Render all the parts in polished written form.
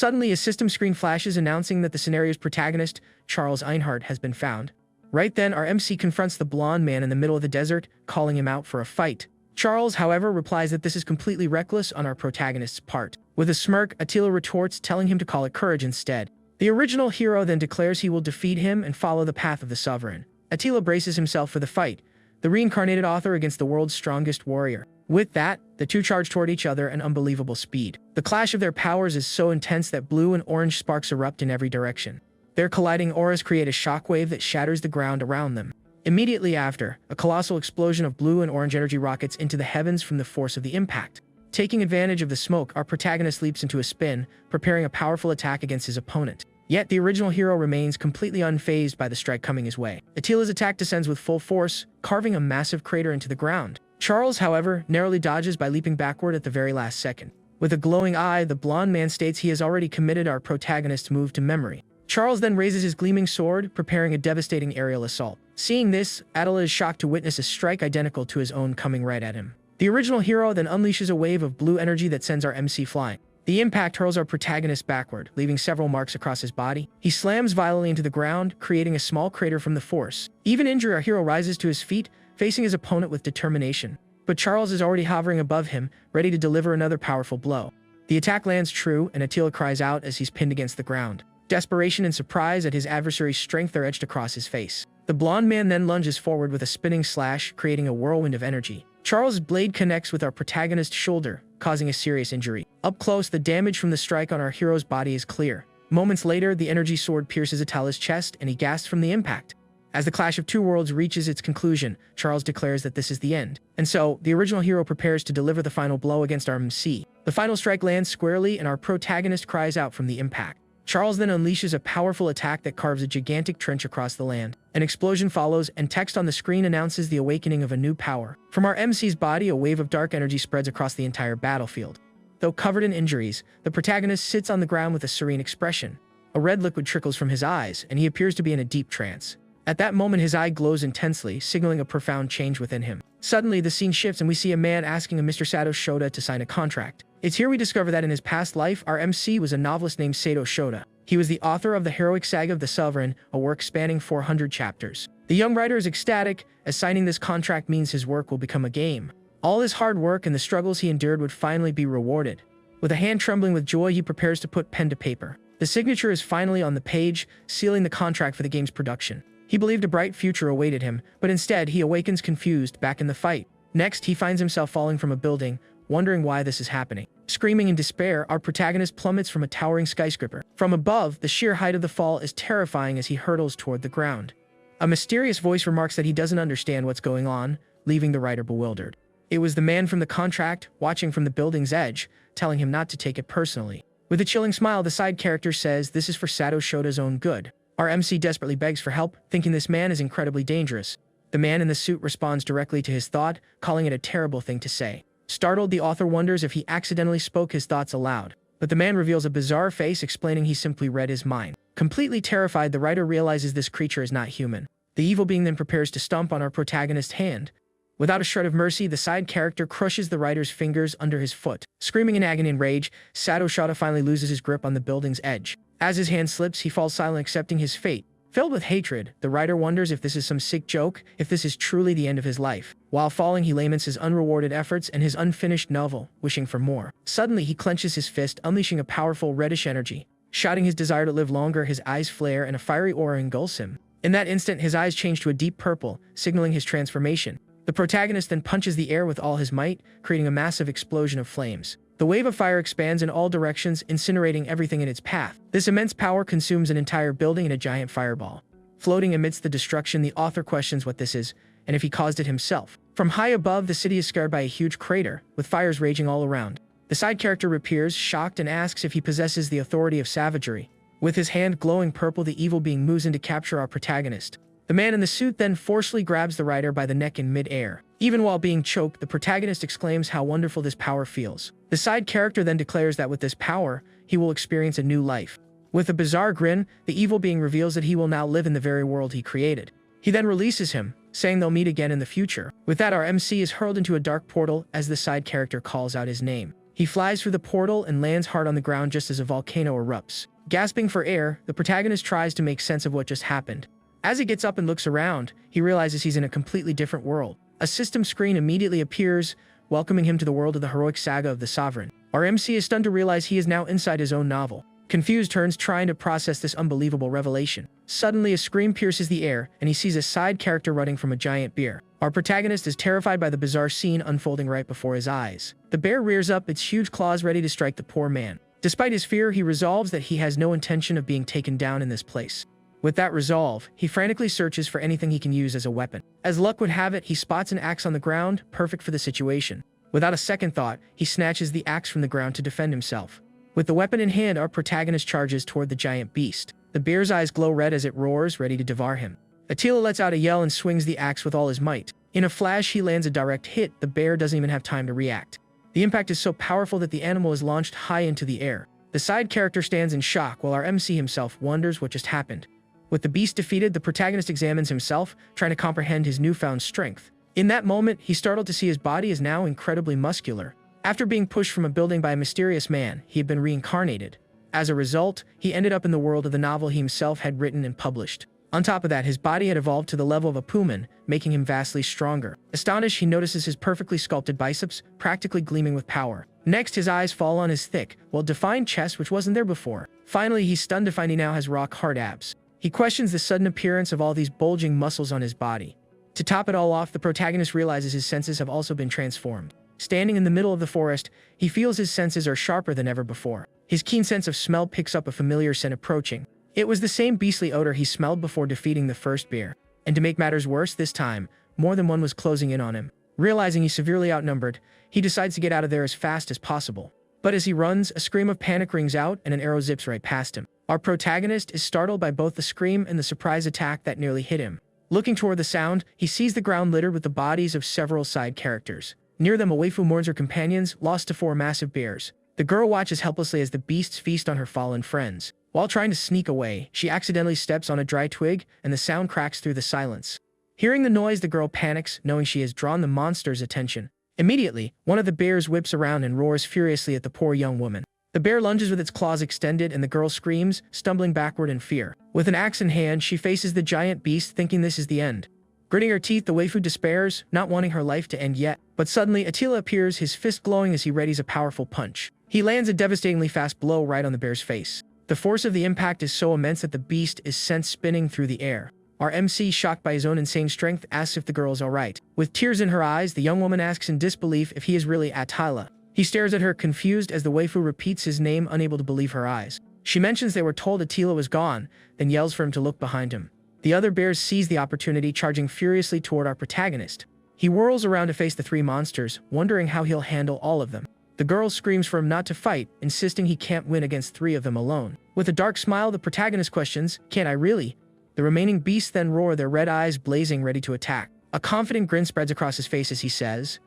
Suddenly, a system screen flashes announcing that the scenario's protagonist, Charles Einhart, has been found. Right then, our MC confronts the blonde man in the middle of the desert, calling him out for a fight. Charles, however, replies that this is completely reckless on our protagonist's part. With a smirk, Attila retorts, telling him to call it courage instead. The original hero then declares he will defeat him and follow the path of the sovereign. Attila braces himself for the fight, the reincarnated author against the world's strongest warrior. With that, the two charge toward each other at unbelievable speed. The clash of their powers is so intense that blue and orange sparks erupt in every direction. Their colliding auras create a shockwave that shatters the ground around them. Immediately after, a colossal explosion of blue and orange energy rockets into the heavens from the force of the impact. Taking advantage of the smoke, our protagonist leaps into a spin, preparing a powerful attack against his opponent. Yet the original hero remains completely unfazed by the strike coming his way. Attila's attack descends with full force, carving a massive crater into the ground. Charles, however, narrowly dodges by leaping backward at the very last second. With a glowing eye, the blonde man states he has already committed our protagonist's move to memory. Charles then raises his gleaming sword, preparing a devastating aerial assault. Seeing this, Attila is shocked to witness a strike identical to his own coming right at him. The original hero then unleashes a wave of blue energy that sends our MC flying. The impact hurls our protagonist backward, leaving several marks across his body. He slams violently into the ground, creating a small crater from the force. Even injured, our hero rises to his feet, facing his opponent with determination. But Charles is already hovering above him, ready to deliver another powerful blow. The attack lands true, and Attila cries out as he's pinned against the ground. Desperation and surprise at his adversary's strength are etched across his face. The blonde man then lunges forward with a spinning slash, creating a whirlwind of energy. Charles' blade connects with our protagonist's shoulder, causing a serious injury. Up close, the damage from the strike on our hero's body is clear. Moments later, the energy sword pierces Attila's chest, and he gasps from the impact. As the clash of two worlds reaches its conclusion, Charles declares that this is the end. And so, the original hero prepares to deliver the final blow against our MC. The final strike lands squarely, and our protagonist cries out from the impact. Charles then unleashes a powerful attack that carves a gigantic trench across the land. An explosion follows, and text on the screen announces the awakening of a new power. From our MC's body, a wave of dark energy spreads across the entire battlefield. Though covered in injuries, the protagonist sits on the ground with a serene expression. A red liquid trickles from his eyes, and he appears to be in a deep trance. At that moment, his eye glows intensely, signaling a profound change within him. Suddenly, the scene shifts and we see a man asking a Mr. Sato Shota to sign a contract. It's here we discover that in his past life, our MC was a novelist named Sato Shota. He was the author of the heroic saga of the Sovereign, a work spanning 400 chapters. The young writer is ecstatic, as signing this contract means his work will become a game. All his hard work and the struggles he endured would finally be rewarded. With a hand trembling with joy, he prepares to put pen to paper. The signature is finally on the page, sealing the contract for the game's production. He believed a bright future awaited him, but instead he awakens confused back in the fight. Next, he finds himself falling from a building, wondering why this is happening. Screaming in despair, our protagonist plummets from a towering skyscraper. From above, the sheer height of the fall is terrifying as he hurtles toward the ground. A mysterious voice remarks that he doesn't understand what's going on, leaving the writer bewildered. It was the man from the contract, watching from the building's edge, telling him not to take it personally. With a chilling smile, the side character says this is for Sato Shota's own good. Our MC desperately begs for help, thinking this man is incredibly dangerous. The man in the suit responds directly to his thought, calling it a terrible thing to say. Startled, the author wonders if he accidentally spoke his thoughts aloud. But the man reveals a bizarre face, explaining he simply read his mind. Completely terrified, the writer realizes this creature is not human. The evil being then prepares to stomp on our protagonist's hand. Without a shred of mercy, the side character crushes the writer's fingers under his foot. Screaming in agony and rage, Sato Shota finally loses his grip on the building's edge. As his hand slips, he falls silent, accepting his fate. Filled with hatred, the writer wonders if this is some sick joke, if this is truly the end of his life. While falling, he laments his unrewarded efforts and his unfinished novel, wishing for more. Suddenly, he clenches his fist, unleashing a powerful reddish energy. Shouting his desire to live longer, his eyes flare and a fiery aura engulfs him. In that instant, his eyes change to a deep purple, signaling his transformation. The protagonist then punches the air with all his might, creating a massive explosion of flames. The wave of fire expands in all directions, incinerating everything in its path. This immense power consumes an entire building in a giant fireball. Floating amidst the destruction, the author questions what this is, and if he caused it himself. From high above, the city is scarred by a huge crater, with fires raging all around. The side character appears, shocked, and asks if he possesses the authority of savagery. With his hand glowing purple, the evil being moves in to capture our protagonist. The man in the suit then forcefully grabs the writer by the neck in mid-air. Even while being choked, the protagonist exclaims how wonderful this power feels. The side character then declares that with this power, he will experience a new life. With a bizarre grin, the evil being reveals that he will now live in the very world he created. He then releases him, saying they'll meet again in the future. With that, our MC is hurled into a dark portal as the side character calls out his name. He flies through the portal and lands hard on the ground just as a volcano erupts. Gasping for air, the protagonist tries to make sense of what just happened. As he gets up and looks around, he realizes he's in a completely different world. A system screen immediately appears, welcoming him to the world of the heroic saga of the Sovereign. Our MC is stunned to realize he is now inside his own novel. Confused, turns trying to process this unbelievable revelation. Suddenly, a scream pierces the air, and he sees a side character running from a giant bear. Our protagonist is terrified by the bizarre scene unfolding right before his eyes. The bear rears up its huge claws ready to strike the poor man. Despite his fear, he resolves that he has no intention of being taken down in this place. With that resolve, he frantically searches for anything he can use as a weapon. As luck would have it, he spots an axe on the ground, perfect for the situation. Without a second thought, he snatches the axe from the ground to defend himself. With the weapon in hand, our protagonist charges toward the giant beast. The bear's eyes glow red as it roars, ready to devour him. Attila lets out a yell and swings the axe with all his might. In a flash, he lands a direct hit. The bear doesn't even have time to react. The impact is so powerful that the animal is launched high into the air. The side character stands in shock while our MC himself wonders what just happened. With the beast defeated, the protagonist examines himself, trying to comprehend his newfound strength. In that moment, he's startled to see his body is now incredibly muscular. After being pushed from a building by a mysterious man, he had been reincarnated. As a result, he ended up in the world of the novel he himself had written and published. On top of that, his body had evolved to the level of a puman, making him vastly stronger. Astonished, he notices his perfectly sculpted biceps, practically gleaming with power. Next, his eyes fall on his thick, well-defined chest, which wasn't there before. Finally, he's stunned to find he now has rock-hard abs. He questions the sudden appearance of all these bulging muscles on his body. To top it all off, the protagonist realizes his senses have also been transformed. Standing in the middle of the forest, he feels his senses are sharper than ever before. His keen sense of smell picks up a familiar scent approaching. It was the same beastly odor he smelled before defeating the first bear. And to make matters worse this time, more than one was closing in on him. Realizing he's severely outnumbered, he decides to get out of there as fast as possible. But as he runs, a scream of panic rings out and an arrow zips right past him. Our protagonist is startled by both the scream and the surprise attack that nearly hit him. Looking toward the sound, he sees the ground littered with the bodies of several side characters. Near them, a waifu mourns her companions, lost to 4 massive bears. The girl watches helplessly as the beasts feast on her fallen friends. While trying to sneak away, she accidentally steps on a dry twig, and the sound cracks through the silence. Hearing the noise, the girl panics, knowing she has drawn the monster's attention. Immediately, one of the bears whips around and roars furiously at the poor young woman. The bear lunges with its claws extended, and the girl screams, stumbling backward in fear. With an axe in hand, she faces the giant beast, thinking this is the end. Gritting her teeth, the waifu despairs, not wanting her life to end yet. But suddenly, Attila appears, his fist glowing as he readies a powerful punch. He lands a devastatingly fast blow right on the bear's face. The force of the impact is so immense that the beast is sent spinning through the air. Our MC, shocked by his own insane strength, asks if the girl is alright. With tears in her eyes, the young woman asks in disbelief if he is really Attila. He stares at her, confused, as the waifu repeats his name, unable to believe her eyes. She mentions they were told Attila was gone, then yells for him to look behind him. The other bears seize the opportunity, charging furiously toward our protagonist. He whirls around to face the 3 monsters, wondering how he'll handle all of them. The girl screams for him not to fight, insisting he can't win against 3 of them alone. With a dark smile, the protagonist questions, "Can't I really?" The remaining beasts then roar, their red eyes blazing, ready to attack. A confident grin spreads across his face as he says,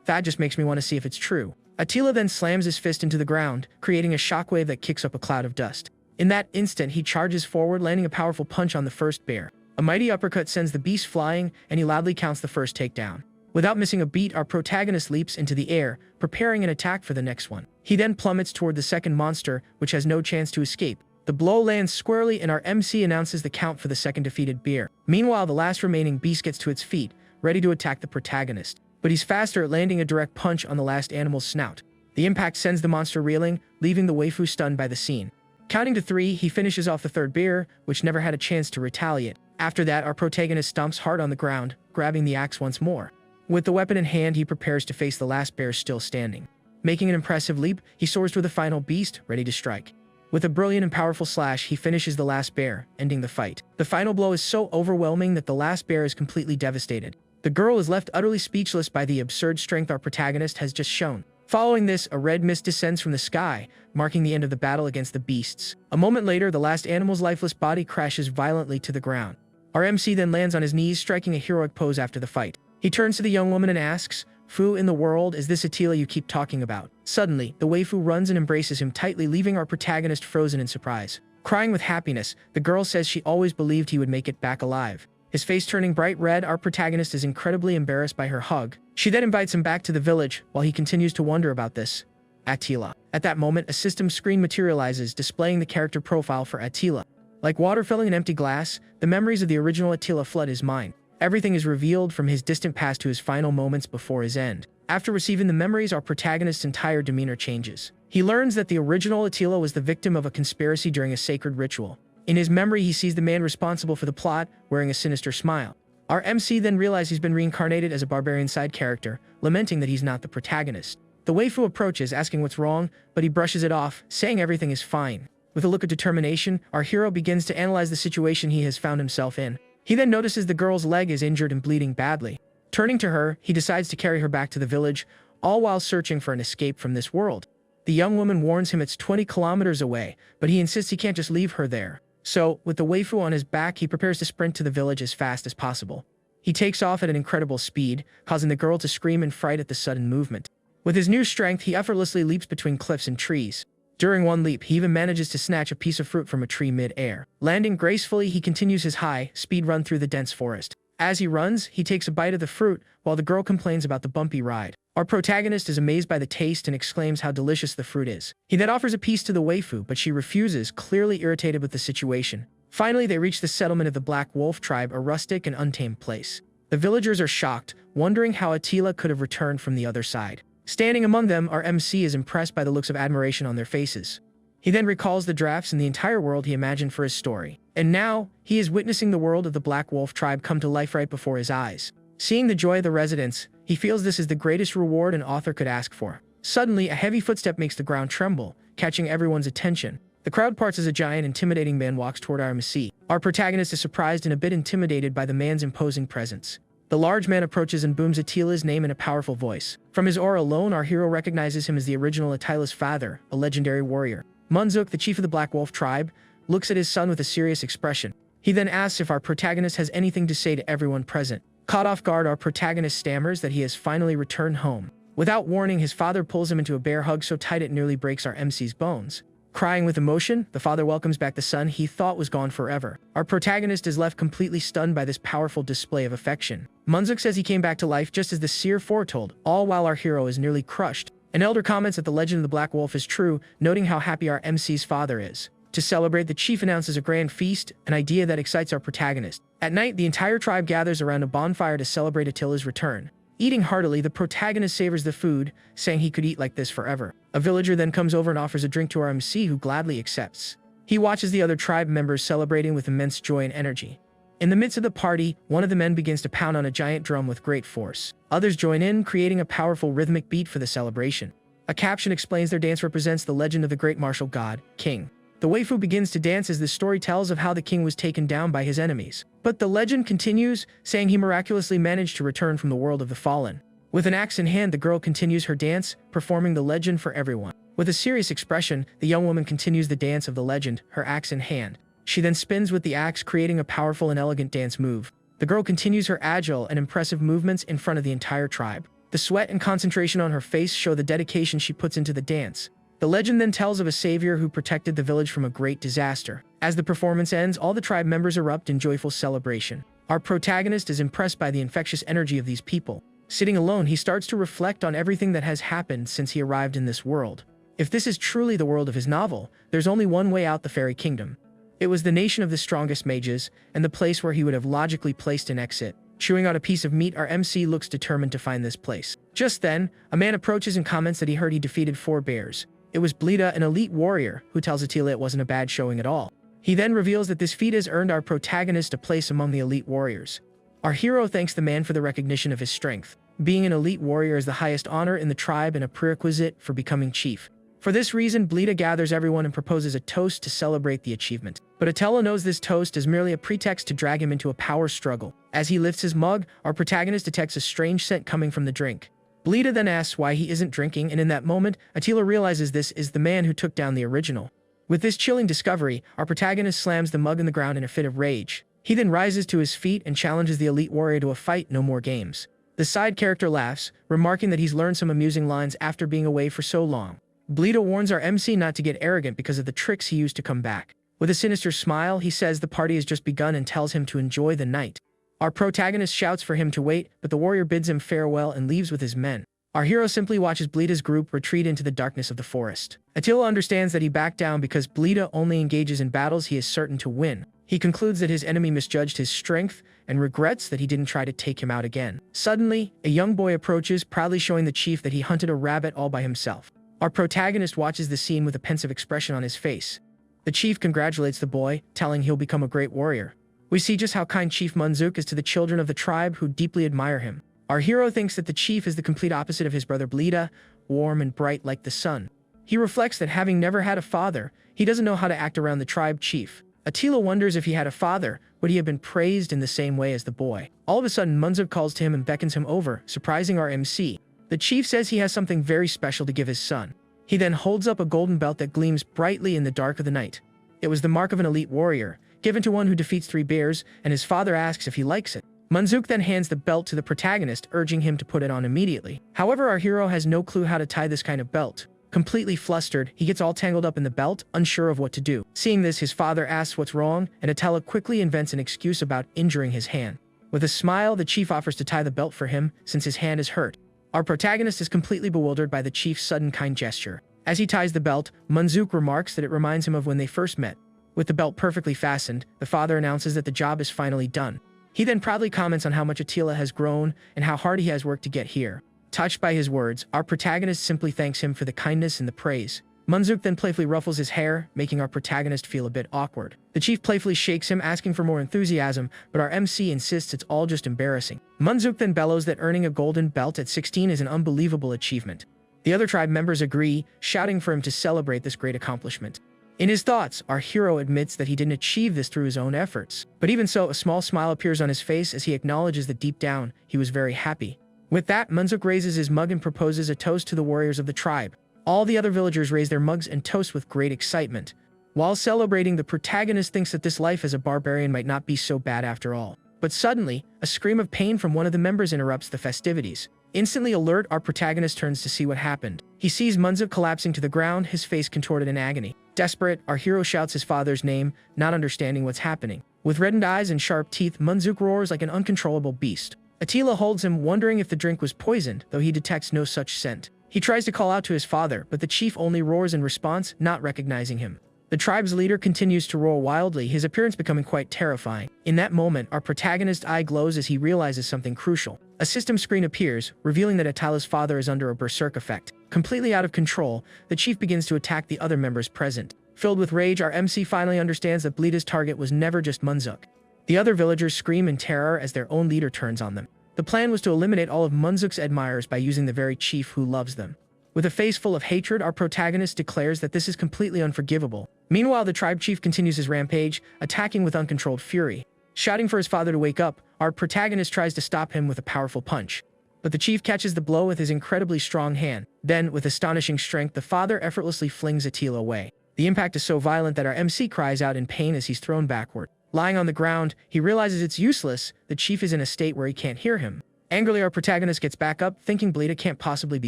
"That just makes me want to see if it's true." Attila then slams his fist into the ground, creating a shockwave that kicks up a cloud of dust. In that instant, he charges forward, landing a powerful punch on the first bear. A mighty uppercut sends the beast flying, and he loudly counts the first takedown. Without missing a beat, our protagonist leaps into the air, preparing an attack for the next one. He then plummets toward the second monster, which has no chance to escape. The blow lands squarely, and our MC announces the count for the second defeated bear. Meanwhile, the last remaining beast gets to its feet, ready to attack the protagonist. But he's faster at landing a direct punch on the last animal's snout. The impact sends the monster reeling, leaving the waifu stunned by the scene. Counting to 3, he finishes off the third bear, which never had a chance to retaliate. After that, our protagonist stomps hard on the ground, grabbing the axe once more. With the weapon in hand, he prepares to face the last bear still standing. Making an impressive leap, he soars toward the final beast, ready to strike. With a brilliant and powerful slash, he finishes the last bear, ending the fight. The final blow is so overwhelming that the last bear is completely devastated. The girl is left utterly speechless by the absurd strength our protagonist has just shown. Following this, a red mist descends from the sky, marking the end of the battle against the beasts. A moment later, the last animal's lifeless body crashes violently to the ground. Our MC then lands on his knees, striking a heroic pose after the fight. He turns to the young woman and asks, "Fu in the world is this Attila you keep talking about?" Suddenly, the waifu runs and embraces him tightly, leaving our protagonist frozen in surprise. Crying with happiness, the girl says she always believed he would make it back alive. His face turning bright red, our protagonist is incredibly embarrassed by her hug. She then invites him back to the village, while he continues to wonder about this. Attila. At that moment, a system screen materializes displaying the character profile for Attila. Like water filling an empty glass, the memories of the original Attila flood his mind. Everything is revealed from his distant past to his final moments before his end. After receiving the memories, our protagonist's entire demeanor changes. He learns that the original Attila was the victim of a conspiracy during a sacred ritual. In his memory, he sees the man responsible for the plot, wearing a sinister smile. Our MC then realizes he's been reincarnated as a barbarian side character, lamenting that he's not the protagonist. The waifu approaches, asking what's wrong, but he brushes it off, saying everything is fine. With a look of determination, our hero begins to analyze the situation he has found himself in. He then notices the girl's leg is injured and bleeding badly. Turning to her, he decides to carry her back to the village, all while searching for an escape from this world. The young woman warns him it's 20 kilometers away, but he insists he can't just leave her there. So, with the waifu on his back, he prepares to sprint to the village as fast as possible. He takes off at an incredible speed, causing the girl to scream in fright at the sudden movement. With his new strength, he effortlessly leaps between cliffs and trees. During one leap, he even manages to snatch a piece of fruit from a tree mid-air. Landing gracefully, he continues his high-speed run through the dense forest. As he runs, he takes a bite of the fruit, while the girl complains about the bumpy ride. Our protagonist is amazed by the taste and exclaims how delicious the fruit is. He then offers a piece to the waifu, but she refuses, clearly irritated with the situation. Finally, they reach the settlement of the Black Wolf tribe, a rustic and untamed place. The villagers are shocked, wondering how Attila could have returned from the other side. Standing among them, our MC is impressed by the looks of admiration on their faces. He then recalls the drafts and the entire world he imagined for his story. And now, he is witnessing the world of the Black Wolf tribe come to life right before his eyes. Seeing the joy of the residents, he feels this is the greatest reward an author could ask for. Suddenly, a heavy footstep makes the ground tremble, catching everyone's attention. The crowd parts as a giant, intimidating man walks toward our MC. Our protagonist is surprised and a bit intimidated by the man's imposing presence. The large man approaches and booms Attila's name in a powerful voice. From his aura alone, our hero recognizes him as the original Attila's father, a legendary warrior. Munzuk, the chief of the Black Wolf tribe, looks at his son with a serious expression. He then asks if our protagonist has anything to say to everyone present. Caught off guard, our protagonist stammers that he has finally returned home. Without warning, his father pulls him into a bear hug so tight it nearly breaks our MC's bones. Crying with emotion, the father welcomes back the son he thought was gone forever. Our protagonist is left completely stunned by this powerful display of affection. Munzuk says he came back to life just as the seer foretold, all while our hero is nearly crushed. An elder comments that the legend of the Black Wolf is true, noting how happy our MC's father is. To celebrate, the chief announces a grand feast, an idea that excites our protagonist. At night, the entire tribe gathers around a bonfire to celebrate Attila's return. Eating heartily, the protagonist savors the food, saying he could eat like this forever. A villager then comes over and offers a drink to our MC, who gladly accepts. He watches the other tribe members celebrating with immense joy and energy. In the midst of the party, one of the men begins to pound on a giant drum with great force. Others join in, creating a powerful rhythmic beat for the celebration. A caption explains their dance represents the legend of the great martial god, King. The waifu begins to dance as the story tells of how the king was taken down by his enemies. But the legend continues, saying he miraculously managed to return from the world of the fallen. With an axe in hand, the girl continues her dance, performing the legend for everyone. With a serious expression, the young woman continues the dance of the legend, her axe in hand. She then spins with the axe, creating a powerful and elegant dance move. The girl continues her agile and impressive movements in front of the entire tribe. The sweat and concentration on her face show the dedication she puts into the dance. The legend then tells of a savior who protected the village from a great disaster. As the performance ends, all the tribe members erupt in joyful celebration. Our protagonist is impressed by the infectious energy of these people. Sitting alone, he starts to reflect on everything that has happened since he arrived in this world. If this is truly the world of his novel, there's only one way out: the fairy kingdom. It was the nation of the strongest mages, and the place where he would have logically placed an exit. Chewing on a piece of meat, our MC looks determined to find this place. Just then, a man approaches and comments that he heard he defeated 4 bears. It was Blida, an elite warrior, who tells Attila it wasn't a bad showing at all. He then reveals that this feat has earned our protagonist a place among the elite warriors. Our hero thanks the man for the recognition of his strength. Being an elite warrior is the highest honor in the tribe and a prerequisite for becoming chief. For this reason, Blida gathers everyone and proposes a toast to celebrate the achievement. But Attila knows this toast is merely a pretext to drag him into a power struggle. As he lifts his mug, our protagonist detects a strange scent coming from the drink. Blida then asks why he isn't drinking, and in that moment, Attila realizes this is the man who took down the original. With this chilling discovery, our protagonist slams the mug in the ground in a fit of rage. He then rises to his feet and challenges the elite warrior to a fight. No more games. The side character laughs, remarking that he's learned some amusing lines after being away for so long. Blida warns our MC not to get arrogant because of the tricks he used to come back. With a sinister smile, he says the party has just begun and tells him to enjoy the night. Our protagonist shouts for him to wait, but the warrior bids him farewell and leaves with his men. Our hero simply watches Bleeda's group retreat into the darkness of the forest. Attila understands that he backed down because Bleeda only engages in battles he is certain to win. He concludes that his enemy misjudged his strength and regrets that he didn't try to take him out again. Suddenly, a young boy approaches, proudly showing the chief that he hunted a rabbit all by himself. Our protagonist watches the scene with a pensive expression on his face. The chief congratulates the boy, telling he'll become a great warrior. We see just how kind Chief Manzuk is to the children of the tribe who deeply admire him. Our hero thinks that the chief is the complete opposite of his brother Bleeda, warm and bright like the sun. He reflects that having never had a father, he doesn't know how to act around the tribe chief. Attila wonders if he had a father, would he have been praised in the same way as the boy? All of a sudden, Manzuk calls to him and beckons him over, surprising our MC. The chief says he has something very special to give his son. He then holds up a golden belt that gleams brightly in the dark of the night. It was the mark of an elite warrior, given to one who defeats 3 bears, and his father asks if he likes it. Manzuk then hands the belt to the protagonist, urging him to put it on immediately. However, our hero has no clue how to tie this kind of belt. Completely flustered, he gets all tangled up in the belt, unsure of what to do. Seeing this, his father asks what's wrong, and Attila quickly invents an excuse about injuring his hand. With a smile, the chief offers to tie the belt for him, since his hand is hurt. Our protagonist is completely bewildered by the chief's sudden kind gesture. As he ties the belt, Manzuk remarks that it reminds him of when they first met. With the belt perfectly fastened, the father announces that the job is finally done. He then proudly comments on how much Attila has grown and how hard he has worked to get here. Touched by his words, our protagonist simply thanks him for the kindness and the praise. Manzuk then playfully ruffles his hair, making our protagonist feel a bit awkward. The chief playfully shakes him, asking for more enthusiasm, but our MC insists it's all just embarrassing. Manzuk then bellows that earning a golden belt at 16 is an unbelievable achievement. The other tribe members agree, shouting for him to celebrate this great accomplishment. In his thoughts, our hero admits that he didn't achieve this through his own efforts. But even so, a small smile appears on his face as he acknowledges that deep down, he was very happy. With that, Manzuk raises his mug and proposes a toast to the warriors of the tribe. All the other villagers raise their mugs and toast with great excitement. While celebrating, the protagonist thinks that this life as a barbarian might not be so bad after all. But suddenly, a scream of pain from one of the members interrupts the festivities. Instantly alert, our protagonist turns to see what happened. He sees Manzuk collapsing to the ground, his face contorted in agony. Desperate, our hero shouts his father's name, not understanding what's happening. With reddened eyes and sharp teeth, Manzuk roars like an uncontrollable beast. Attila holds him, wondering if the drink was poisoned, though he detects no such scent. He tries to call out to his father, but the chief only roars in response, not recognizing him. The tribe's leader continues to roar wildly, his appearance becoming quite terrifying. In that moment, our protagonist's eye glows as he realizes something crucial. A system screen appears, revealing that Attila's father is under a berserk effect. Completely out of control, the chief begins to attack the other members present. Filled with rage, our MC finally understands that Bleeda's target was never just Manzuk. The other villagers scream in terror as their own leader turns on them. The plan was to eliminate all of Manzuk's admirers by using the very chief who loves them. With a face full of hatred, our protagonist declares that this is completely unforgivable. Meanwhile, the tribe chief continues his rampage, attacking with uncontrolled fury. Shouting for his father to wake up, our protagonist tries to stop him with a powerful punch. But the chief catches the blow with his incredibly strong hand. Then, with astonishing strength, the father effortlessly flings Attila away. The impact is so violent that our MC cries out in pain as he's thrown backward. Lying on the ground, he realizes it's useless. The chief is in a state where he can't hear him. Angrily, our protagonist gets back up, thinking Bleeda can't possibly be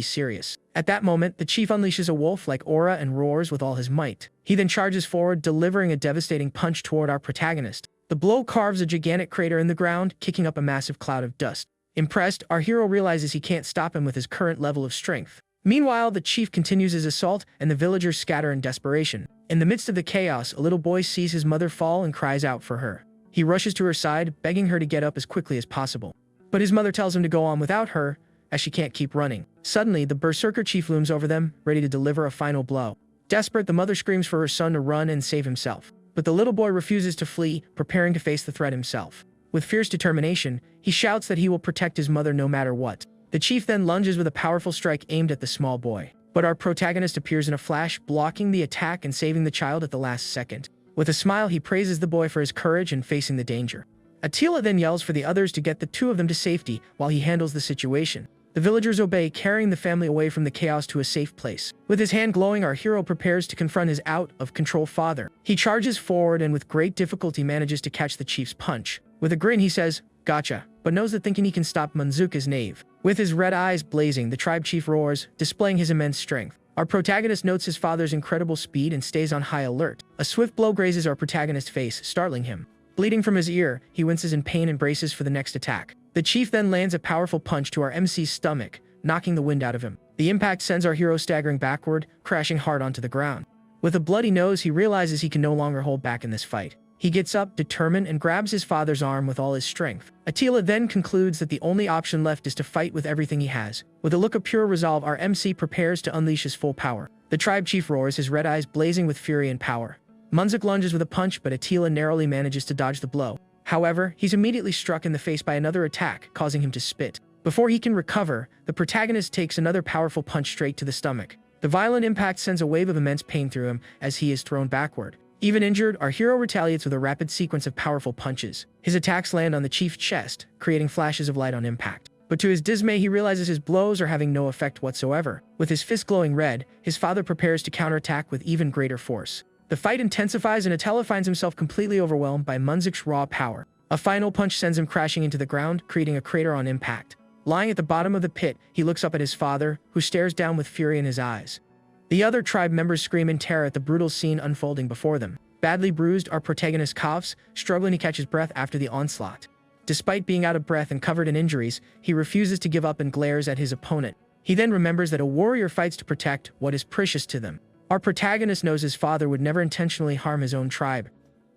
serious. At that moment, the chief unleashes a wolf-like aura and roars with all his might. He then charges forward, delivering a devastating punch toward our protagonist. The blow carves a gigantic crater in the ground, kicking up a massive cloud of dust. Impressed, our hero realizes he can't stop him with his current level of strength. Meanwhile, the chief continues his assault, and the villagers scatter in desperation. In the midst of the chaos, a little boy sees his mother fall and cries out for her. He rushes to her side, begging her to get up as quickly as possible. But his mother tells him to go on without her, as she can't keep running. Suddenly, the berserker chief looms over them, ready to deliver a final blow. Desperate, the mother screams for her son to run and save himself. But the little boy refuses to flee, preparing to face the threat himself. With fierce determination, he shouts that he will protect his mother no matter what. The chief then lunges with a powerful strike aimed at the small boy. But our protagonist appears in a flash, blocking the attack and saving the child at the last second. With a smile, he praises the boy for his courage in facing the danger. Attila then yells for the others to get the two of them to safety while he handles the situation. The villagers obey, carrying the family away from the chaos to a safe place. With his hand glowing, our hero prepares to confront his out-of-control father. He charges forward and with great difficulty manages to catch the chief's punch. With a grin, he says, "Gotcha," but knows that thinking he can stop Manzuk is naive. With his red eyes blazing, the tribe chief roars, displaying his immense strength. Our protagonist notes his father's incredible speed and stays on high alert. A swift blow grazes our protagonist's face, startling him. Bleeding from his ear, he winces in pain and braces for the next attack. The chief then lands a powerful punch to our MC's stomach, knocking the wind out of him. The impact sends our hero staggering backward, crashing hard onto the ground. With a bloody nose, he realizes he can no longer hold back in this fight. He gets up, determined, and grabs his father's arm with all his strength. Attila then concludes that the only option left is to fight with everything he has. With a look of pure resolve, our MC prepares to unleash his full power. The tribe chief roars, his red eyes blazing with fury and power. Manzuk lunges with a punch, but Attila narrowly manages to dodge the blow. However, he's immediately struck in the face by another attack, causing him to spit. Before he can recover, the protagonist takes another powerful punch straight to the stomach. The violent impact sends a wave of immense pain through him as he is thrown backward. Even injured, our hero retaliates with a rapid sequence of powerful punches. His attacks land on the chief's chest, creating flashes of light on impact. But to his dismay, he realizes his blows are having no effect whatsoever. With his fist glowing red, his father prepares to counterattack with even greater force. The fight intensifies and Attila finds himself completely overwhelmed by Manzuk's raw power. A final punch sends him crashing into the ground, creating a crater on impact. Lying at the bottom of the pit, he looks up at his father, who stares down with fury in his eyes. The other tribe members scream in terror at the brutal scene unfolding before them. Badly bruised, our protagonist coughs, struggling to catch his breath after the onslaught. Despite being out of breath and covered in injuries, he refuses to give up and glares at his opponent. He then remembers that a warrior fights to protect what is precious to them. Our protagonist knows his father would never intentionally harm his own tribe.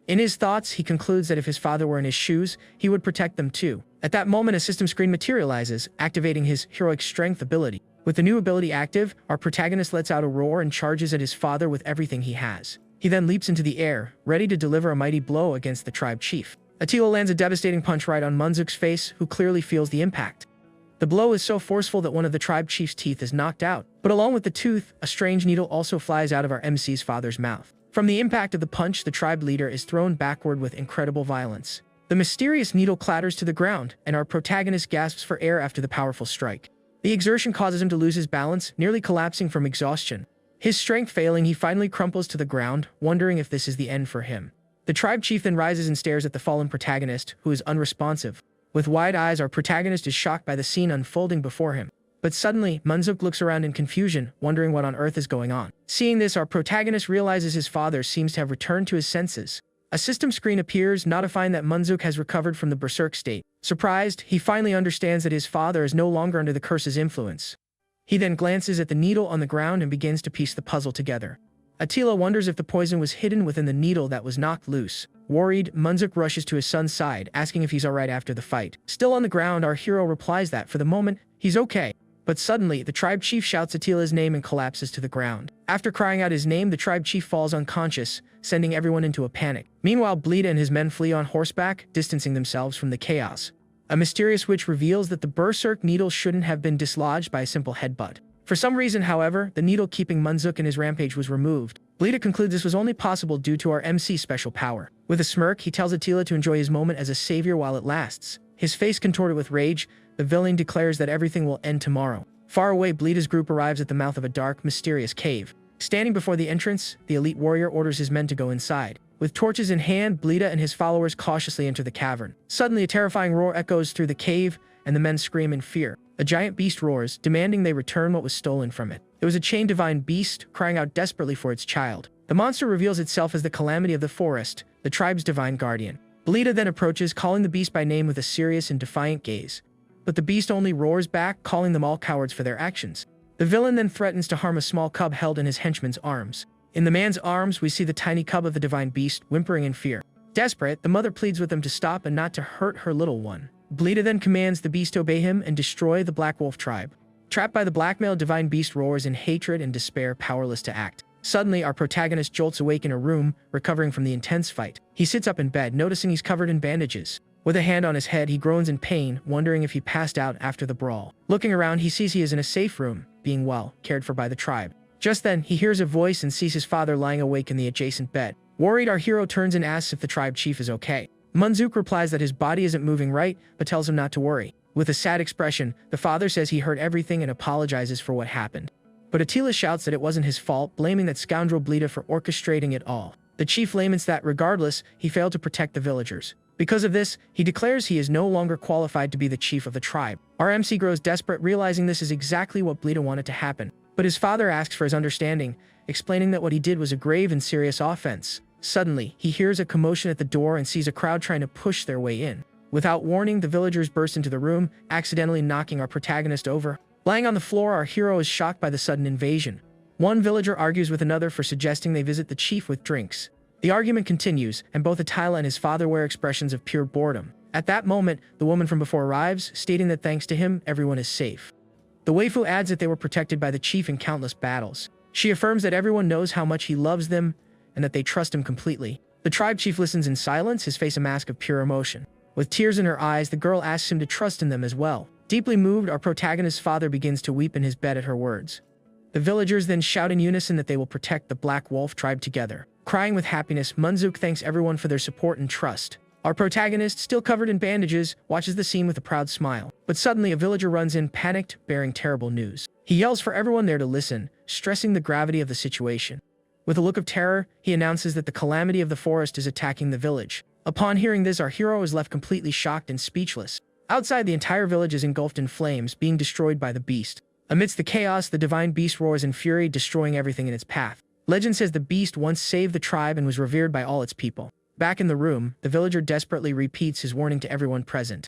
In his thoughts, he concludes that if his father were in his shoes, he would protect them too. At that moment, a system screen materializes, activating his heroic strength ability. With the new ability active, our protagonist lets out a roar and charges at his father with everything he has. He then leaps into the air, ready to deliver a mighty blow against the tribe chief. Attila lands a devastating punch right on Manzuk's face, who clearly feels the impact. The blow is so forceful that one of the tribe chief's teeth is knocked out, but along with the tooth, a strange needle also flies out of our MC's father's mouth. From the impact of the punch, the tribe leader is thrown backward with incredible violence. The mysterious needle clatters to the ground, and our protagonist gasps for air after the powerful strike. The exertion causes him to lose his balance, nearly collapsing from exhaustion. His strength failing, he finally crumples to the ground, wondering if this is the end for him. The tribe chief then rises and stares at the fallen protagonist, who is unresponsive. With wide eyes, our protagonist is shocked by the scene unfolding before him. But suddenly, Manzuk looks around in confusion, wondering what on earth is going on. Seeing this, our protagonist realizes his father seems to have returned to his senses. A system screen appears, notifying that Manzuk has recovered from the berserk state. Surprised, he finally understands that his father is no longer under the curse's influence. He then glances at the needle on the ground and begins to piece the puzzle together. Attila wonders if the poison was hidden within the needle that was knocked loose. Worried, Manzuk rushes to his son's side, asking if he's alright after the fight. Still on the ground, our hero replies that, for the moment, he's okay. But suddenly, the tribe chief shouts Attila's name and collapses to the ground. After crying out his name, the tribe chief falls unconscious, sending everyone into a panic. Meanwhile, Blida and his men flee on horseback, distancing themselves from the chaos. A mysterious witch reveals that the berserk needle shouldn't have been dislodged by a simple headbutt. For some reason, however, the needle keeping Manzuk in his rampage was removed. Blida concludes this was only possible due to our MC's special power. With a smirk, he tells Attila to enjoy his moment as a savior while it lasts. His face contorted with rage, the villain declares that everything will end tomorrow. Far away, Blida's group arrives at the mouth of a dark, mysterious cave. Standing before the entrance, the elite warrior orders his men to go inside. With torches in hand, Blida and his followers cautiously enter the cavern. Suddenly, a terrifying roar echoes through the cave, and the men scream in fear. A giant beast roars, demanding they return what was stolen from it. It was a chained divine beast, crying out desperately for its child. The monster reveals itself as the calamity of the forest, the tribe's divine guardian. Blida then approaches, calling the beast by name with a serious and defiant gaze. But the beast only roars back, calling them all cowards for their actions. The villain then threatens to harm a small cub held in his henchman's arms. In the man's arms, we see the tiny cub of the divine beast, whimpering in fear. Desperate, the mother pleads with him to stop and not to hurt her little one. Blida then commands the beast to obey him and destroy the Black Wolf tribe. Trapped by the blackmail, divine beast roars in hatred and despair, powerless to act. Suddenly, our protagonist jolts awake in a room, recovering from the intense fight. He sits up in bed, noticing he's covered in bandages. With a hand on his head, he groans in pain, wondering if he passed out after the brawl. Looking around, he sees he is in a safe room, being well cared for by the tribe. Just then, he hears a voice and sees his father lying awake in the adjacent bed. Worried, our hero turns and asks if the tribe chief is okay. Manzuk replies that his body isn't moving right, but tells him not to worry. With a sad expression, the father says he heard everything and apologizes for what happened. But Attila shouts that it wasn't his fault, blaming that scoundrel Blida for orchestrating it all. The chief laments that, regardless, he failed to protect the villagers. Because of this, he declares he is no longer qualified to be the chief of the tribe. Our MC grows desperate, realizing this is exactly what Blida wanted to happen. But his father asks for his understanding, explaining that what he did was a grave and serious offense. Suddenly, he hears a commotion at the door and sees a crowd trying to push their way in. Without warning, the villagers burst into the room, accidentally knocking our protagonist over. Lying on the floor, our hero is shocked by the sudden invasion. One villager argues with another for suggesting they visit the chief with drinks. The argument continues, and both Attila and his father wear expressions of pure boredom. At that moment, the woman from before arrives, stating that thanks to him, everyone is safe. The waifu adds that they were protected by the chief in countless battles. She affirms that everyone knows how much he loves them, and that they trust him completely. The tribe chief listens in silence, his face a mask of pure emotion. With tears in her eyes, the girl asks him to trust in them as well. Deeply moved, our protagonist's father begins to weep in his bed at her words. The villagers then shout in unison that they will protect the Black Wolf tribe together. Crying with happiness, Munzuk thanks everyone for their support and trust. Our protagonist, still covered in bandages, watches the scene with a proud smile. But suddenly a villager runs in, panicked, bearing terrible news. He yells for everyone there to listen, stressing the gravity of the situation. With a look of terror, he announces that the calamity of the forest is attacking the village. Upon hearing this, our hero is left completely shocked and speechless. Outside, the entire village is engulfed in flames, being destroyed by the beast. Amidst the chaos, the divine beast roars in fury, destroying everything in its path. Legend says the beast once saved the tribe and was revered by all its people. Back in the room, the villager desperately repeats his warning to everyone present.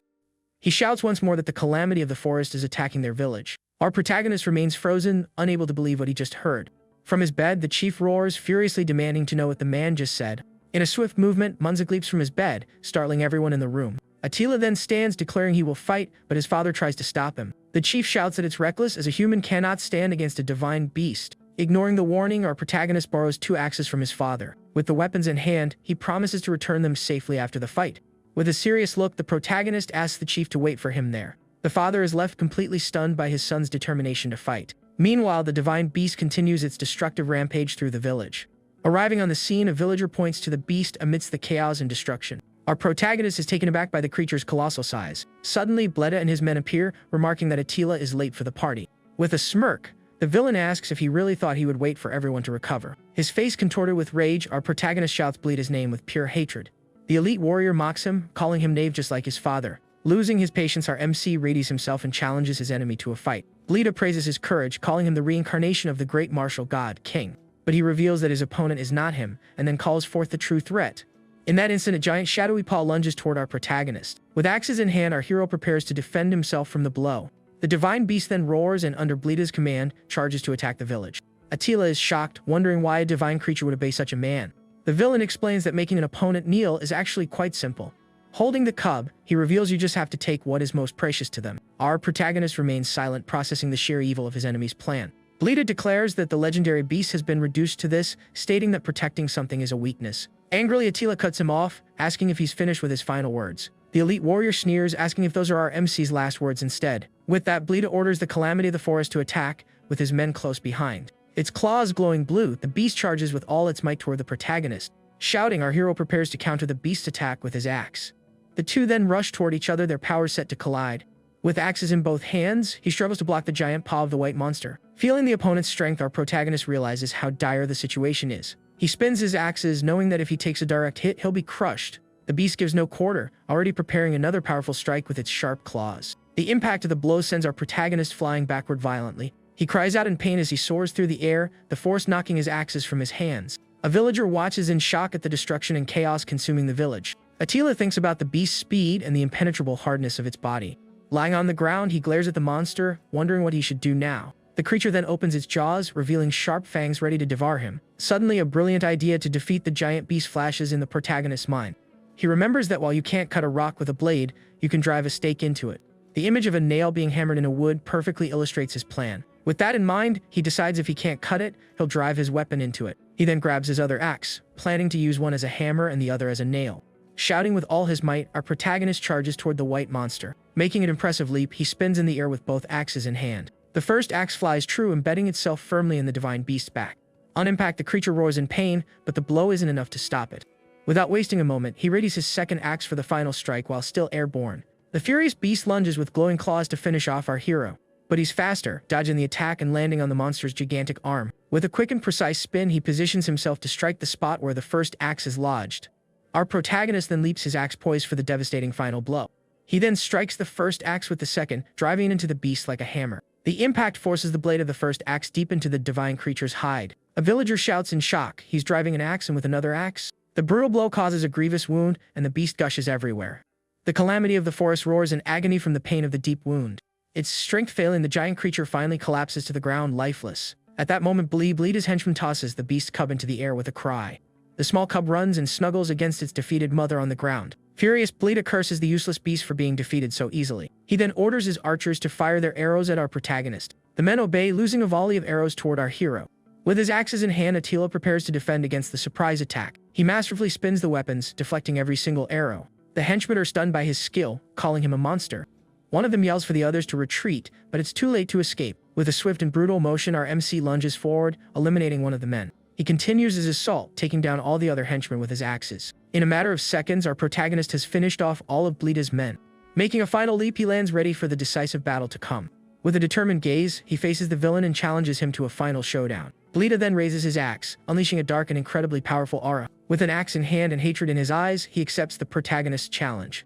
He shouts once more that the calamity of the forest is attacking their village. Our protagonist remains frozen, unable to believe what he just heard. From his bed, the chief roars, furiously demanding to know what the man just said. In a swift movement, Munzuk leaps from his bed, startling everyone in the room. Attila then stands, declaring he will fight, but his father tries to stop him. The chief shouts that it's reckless, as a human cannot stand against a divine beast. Ignoring the warning, our protagonist borrows 2 axes from his father. With the weapons in hand, he promises to return them safely after the fight. With a serious look, the protagonist asks the chief to wait for him there. The father is left completely stunned by his son's determination to fight. Meanwhile, the divine beast continues its destructive rampage through the village. Arriving on the scene, a villager points to the beast amidst the chaos and destruction. Our protagonist is taken aback by the creature's colossal size. Suddenly, Bleda and his men appear, remarking that Attila is late for the party. With a smirk, the villain asks if he really thought he would wait for everyone to recover. His face contorted with rage, our protagonist shouts Bleda's name with pure hatred. The elite warrior mocks him, calling him knave just like his father. Losing his patience, our MC readies himself and challenges his enemy to a fight. Bleda praises his courage, calling him the reincarnation of the great martial god, King. But he reveals that his opponent is not him, and then calls forth the true threat. In that instant, a giant shadowy paw lunges toward our protagonist. With axes in hand, our hero prepares to defend himself from the blow. The divine beast then roars and, under Bleda's command, charges to attack the village. Attila is shocked, wondering why a divine creature would obey such a man. The villain explains that making an opponent kneel is actually quite simple. Holding the cub, he reveals you just have to take what is most precious to them. Our protagonist remains silent, processing the sheer evil of his enemy's plan. Bleda declares that the legendary beast has been reduced to this, stating that protecting something is a weakness. Angrily, Attila cuts him off, asking if he's finished with his final words. The elite warrior sneers, asking if those are our MC's last words instead. With that, Bleda orders the calamity of the forest to attack, with his men close behind. Its claws glowing blue, the beast charges with all its might toward the protagonist. Shouting, our hero prepares to counter the beast's attack with his axe. The two then rush toward each other, their powers set to collide. With axes in both hands, he struggles to block the giant paw of the white monster. Feeling the opponent's strength, our protagonist realizes how dire the situation is. He spins his axes, knowing that if he takes a direct hit, he'll be crushed. The beast gives no quarter, already preparing another powerful strike with its sharp claws. The impact of the blow sends our protagonist flying backward violently. He cries out in pain as he soars through the air, the force knocking his axes from his hands. A villager watches in shock at the destruction and chaos consuming the village. Attila thinks about the beast's speed and the impenetrable hardness of its body. Lying on the ground, he glares at the monster, wondering what he should do now. The creature then opens its jaws, revealing sharp fangs ready to devour him. Suddenly, a brilliant idea to defeat the giant beast flashes in the protagonist's mind. He remembers that while you can't cut a rock with a blade, you can drive a stake into it. The image of a nail being hammered into wood perfectly illustrates his plan. With that in mind, he decides if he can't cut it, he'll drive his weapon into it. He then grabs his other axe, planning to use one as a hammer and the other as a nail. Shouting with all his might, our protagonist charges toward the white monster. Making an impressive leap, he spins in the air with both axes in hand. The first axe flies true, embedding itself firmly in the divine beast's back. On impact, the creature roars in pain, but the blow isn't enough to stop it. Without wasting a moment, he readies his second axe for the final strike while still airborne. The furious beast lunges with glowing claws to finish off our hero. But he's faster, dodging the attack and landing on the monster's gigantic arm. With a quick and precise spin, he positions himself to strike the spot where the first axe is lodged. Our protagonist then leaps his axe poised for the devastating final blow. He then strikes the first axe with the second, driving it into the beast like a hammer. The impact forces the blade of the first axe deep into the divine creature's hide. A villager shouts in shock. He's driving an axe, and with another axe, the brutal blow causes a grievous wound, and the beast gushes everywhere. The calamity of the forest roars in agony from the pain of the deep wound. Its strength failing, the giant creature finally collapses to the ground lifeless. At that moment, Bleeda's henchman tosses the beast cub into the air with a cry. The small cub runs and snuggles against its defeated mother on the ground. Furious, Bleeda curses the useless beast for being defeated so easily. He then orders his archers to fire their arrows at our protagonist. The men obey, losing a volley of arrows toward our hero. With his axes in hand, Attila prepares to defend against the surprise attack. He masterfully spins the weapons, deflecting every single arrow. The henchmen are stunned by his skill, calling him a monster. One of them yells for the others to retreat, but it's too late to escape. With a swift and brutal motion, our MC lunges forward, eliminating one of the men. He continues his assault, taking down all the other henchmen with his axes. In a matter of seconds, our protagonist has finished off all of Bleeda's men. Making a final leap, he lands ready for the decisive battle to come. With a determined gaze, he faces the villain and challenges him to a final showdown. Bleeda then raises his axe, unleashing a dark and incredibly powerful aura. With an axe in hand and hatred in his eyes, he accepts the protagonist's challenge.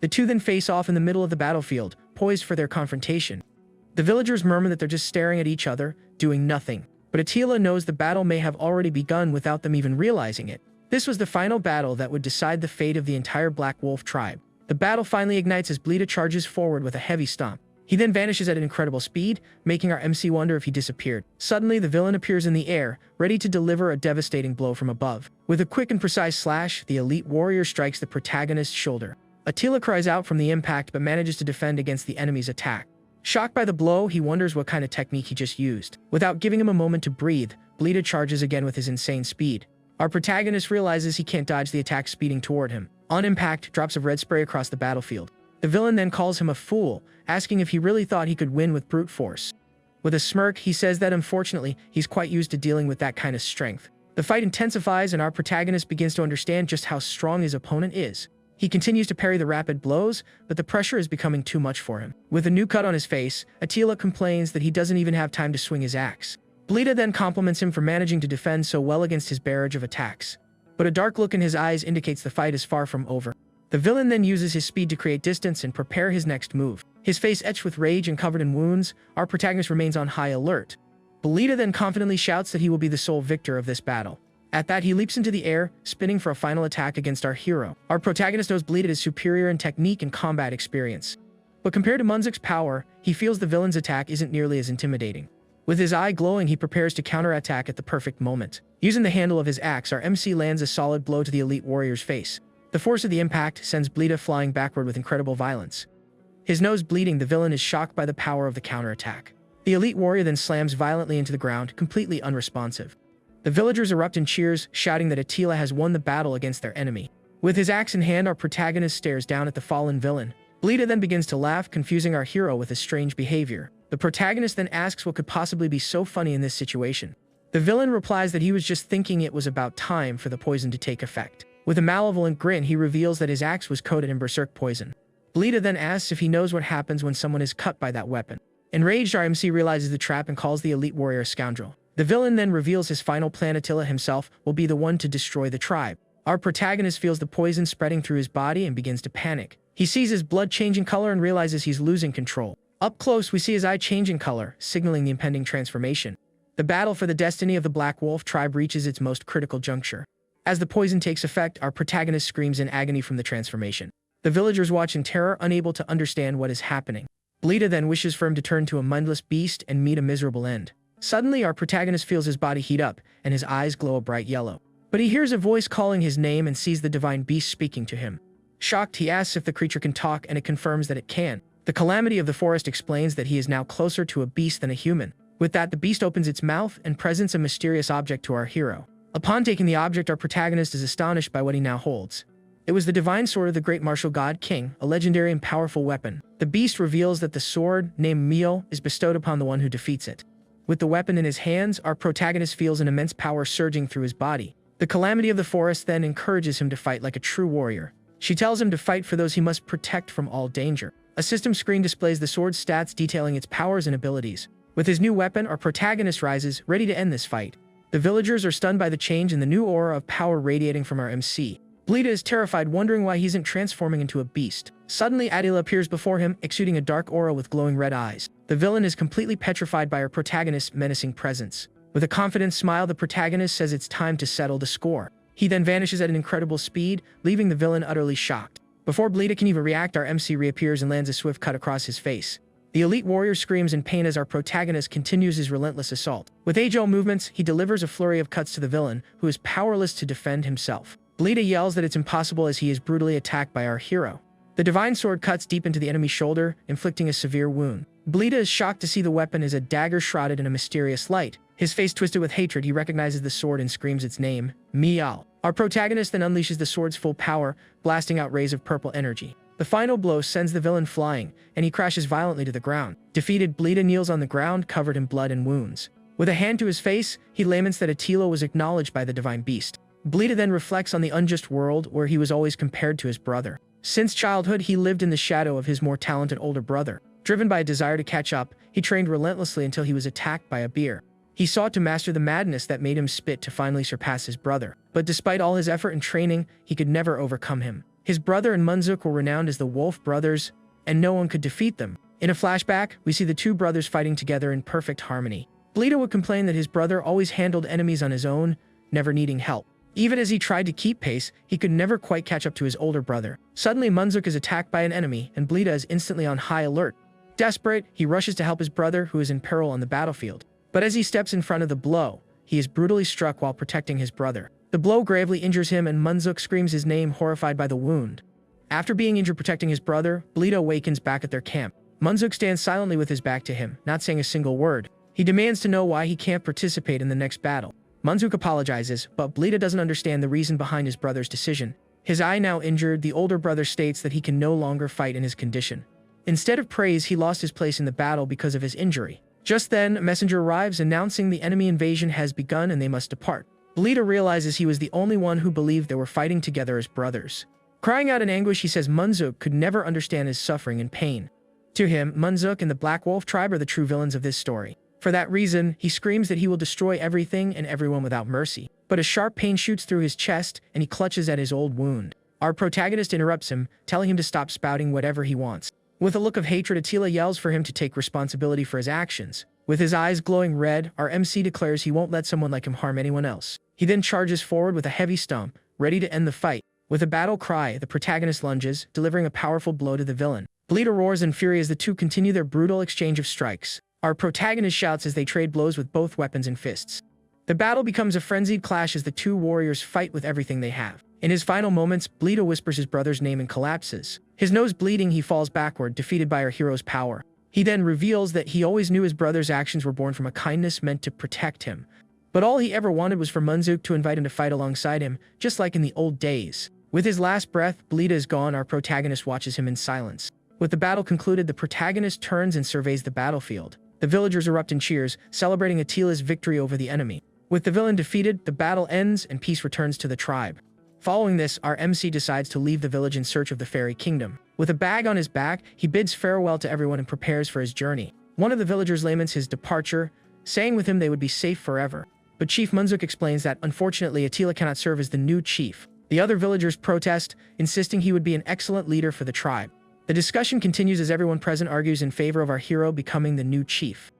The two then face off in the middle of the battlefield, poised for their confrontation. The villagers murmur that they're just staring at each other, doing nothing. But Attila knows the battle may have already begun without them even realizing it. This was the final battle that would decide the fate of the entire Black Wolf tribe. The battle finally ignites as Bleeda charges forward with a heavy stomp. He then vanishes at an incredible speed, making our MC wonder if he disappeared. Suddenly, the villain appears in the air, ready to deliver a devastating blow from above. With a quick and precise slash, the elite warrior strikes the protagonist's shoulder. Attila cries out from the impact but manages to defend against the enemy's attack. Shocked by the blow, he wonders what kind of technique he just used. Without giving him a moment to breathe, Bleeda charges again with his insane speed. Our protagonist realizes he can't dodge the attack speeding toward him. On impact, drops of red spray across the battlefield. The villain then calls him a fool, asking if he really thought he could win with brute force. With a smirk, he says that unfortunately, he's quite used to dealing with that kind of strength. The fight intensifies and our protagonist begins to understand just how strong his opponent is. He continues to parry the rapid blows, but the pressure is becoming too much for him. With a new cut on his face, Attila complains that he doesn't even have time to swing his axe. Bleeda then compliments him for managing to defend so well against his barrage of attacks. But a dark look in his eyes indicates the fight is far from over. The villain then uses his speed to create distance and prepare his next move. His face etched with rage and covered in wounds, our protagonist remains on high alert. Bleeda then confidently shouts that he will be the sole victor of this battle. At that, he leaps into the air, spinning for a final attack against our hero. Our protagonist knows Bleeda is superior in technique and combat experience. But compared to Munzik's power, he feels the villain's attack isn't nearly as intimidating. With his eye glowing, he prepares to counterattack at the perfect moment. Using the handle of his axe, our MC lands a solid blow to the elite warrior's face. The force of the impact sends Bleeda flying backward with incredible violence. His nose bleeding, the villain is shocked by the power of the counterattack. The elite warrior then slams violently into the ground, completely unresponsive. The villagers erupt in cheers, shouting that Attila has won the battle against their enemy. With his axe in hand, our protagonist stares down at the fallen villain. Bleeda then begins to laugh, confusing our hero with his strange behavior. The protagonist then asks what could possibly be so funny in this situation. The villain replies that he was just thinking it was about time for the poison to take effect. With a malevolent grin, he reveals that his axe was coated in berserk poison. Bleeda then asks if he knows what happens when someone is cut by that weapon. Enraged, our MC realizes the trap and calls the elite warrior a scoundrel. The villain then reveals his final plan. Attila himself will be the one to destroy the tribe. Our protagonist feels the poison spreading through his body and begins to panic. He sees his blood changing color and realizes he's losing control. Up close, we see his eye changing color, signaling the impending transformation. The battle for the destiny of the Black Wolf tribe reaches its most critical juncture. As the poison takes effect, our protagonist screams in agony from the transformation. The villagers watch in terror, unable to understand what is happening. Bleeda then wishes for him to turn to a mindless beast and meet a miserable end. Suddenly, our protagonist feels his body heat up, and his eyes glow a bright yellow. But he hears a voice calling his name and sees the divine beast speaking to him. Shocked, he asks if the creature can talk, and it confirms that it can. The calamity of the forest explains that he is now closer to a beast than a human. With that, the beast opens its mouth and presents a mysterious object to our hero. Upon taking the object, our protagonist is astonished by what he now holds. It was the divine sword of the great martial god King, a legendary and powerful weapon. The beast reveals that the sword, named Mio, is bestowed upon the one who defeats it. With the weapon in his hands, our protagonist feels an immense power surging through his body. The calamity of the forest then encourages him to fight like a true warrior. She tells him to fight for those he must protect from all danger. A system screen displays the sword's stats detailing its powers and abilities. With his new weapon, our protagonist rises, ready to end this fight. The villagers are stunned by the change in the new aura of power radiating from our MC. Bleeda is terrified, wondering why he isn't transforming into a beast. Suddenly, Attila appears before him, exuding a dark aura with glowing red eyes. The villain is completely petrified by our protagonist's menacing presence. With a confident smile, the protagonist says it's time to settle the score. He then vanishes at an incredible speed, leaving the villain utterly shocked. Before Bleeda can even react, our MC reappears and lands a swift cut across his face. The elite warrior screams in pain as our protagonist continues his relentless assault. With agile movements, he delivers a flurry of cuts to the villain, who is powerless to defend himself. Bleeda yells that it's impossible as he is brutally attacked by our hero. The divine sword cuts deep into the enemy's shoulder, inflicting a severe wound. Bleeda is shocked to see the weapon is a dagger shrouded in a mysterious light. His face twisted with hatred, he recognizes the sword and screams its name, Mial. Our protagonist then unleashes the sword's full power, blasting out rays of purple energy. The final blow sends the villain flying, and he crashes violently to the ground. Defeated, Bleeda kneels on the ground, covered in blood and wounds. With a hand to his face, he laments that Attila was acknowledged by the divine beast. Bleeda then reflects on the unjust world where he was always compared to his brother. Since childhood, he lived in the shadow of his more talented older brother. Driven by a desire to catch up, he trained relentlessly until he was attacked by a bear. He sought to master the madness that made him spit to finally surpass his brother. But despite all his effort and training, he could never overcome him. His brother and Munzuk were renowned as the Wolf Brothers, and no one could defeat them. In a flashback, we see the two brothers fighting together in perfect harmony. Bleeda would complain that his brother always handled enemies on his own, never needing help. Even as he tried to keep pace, he could never quite catch up to his older brother. Suddenly, Munzuk is attacked by an enemy, and Bleeda is instantly on high alert. Desperate, he rushes to help his brother, who is in peril on the battlefield. But as he steps in front of the blow, he is brutally struck while protecting his brother. The blow gravely injures him, and Munzuk screams his name, horrified by the wound. After being injured protecting his brother, Bleeda awakens back at their camp. Munzuk stands silently with his back to him, not saying a single word. He demands to know why he can't participate in the next battle. Munzuk apologizes, but Bleeda doesn't understand the reason behind his brother's decision. His eye now injured, the older brother states that he can no longer fight in his condition. Instead of praise, he lost his place in the battle because of his injury. Just then, a messenger arrives announcing the enemy invasion has begun and they must depart. Bleeda realizes he was the only one who believed they were fighting together as brothers. Crying out in anguish, he says Munzuk could never understand his suffering and pain. To him, Munzuk and the Black Wolf tribe are the true villains of this story. For that reason, he screams that he will destroy everything and everyone without mercy. But a sharp pain shoots through his chest, and he clutches at his old wound. Our protagonist interrupts him, telling him to stop spouting whatever he wants. With a look of hatred, Attila yells for him to take responsibility for his actions. With his eyes glowing red, our MC declares he won't let someone like him harm anyone else. He then charges forward with a heavy stomp, ready to end the fight. With a battle cry, the protagonist lunges, delivering a powerful blow to the villain. Bleeda roars in fury as the two continue their brutal exchange of strikes. Our protagonist shouts as they trade blows with both weapons and fists. The battle becomes a frenzied clash as the two warriors fight with everything they have. In his final moments, Bleeda whispers his brother's name and collapses. His nose bleeding, he falls backward, defeated by our hero's power. He then reveals that he always knew his brother's actions were born from a kindness meant to protect him. But all he ever wanted was for Munzuk to invite him to fight alongside him, just like in the old days. With his last breath, Bleeda is gone. Our protagonist watches him in silence. With the battle concluded, the protagonist turns and surveys the battlefield. The villagers erupt in cheers, celebrating Attila's victory over the enemy. With the villain defeated, the battle ends and peace returns to the tribe. Following this, our MC decides to leave the village in search of the fairy kingdom. With a bag on his back, he bids farewell to everyone and prepares for his journey. One of the villagers laments his departure, saying with him they would be safe forever. But Chief Munzuk explains that, unfortunately, Attila cannot serve as the new chief. The other villagers protest, insisting he would be an excellent leader for the tribe. The discussion continues as everyone present argues in favor of our hero becoming the new chief.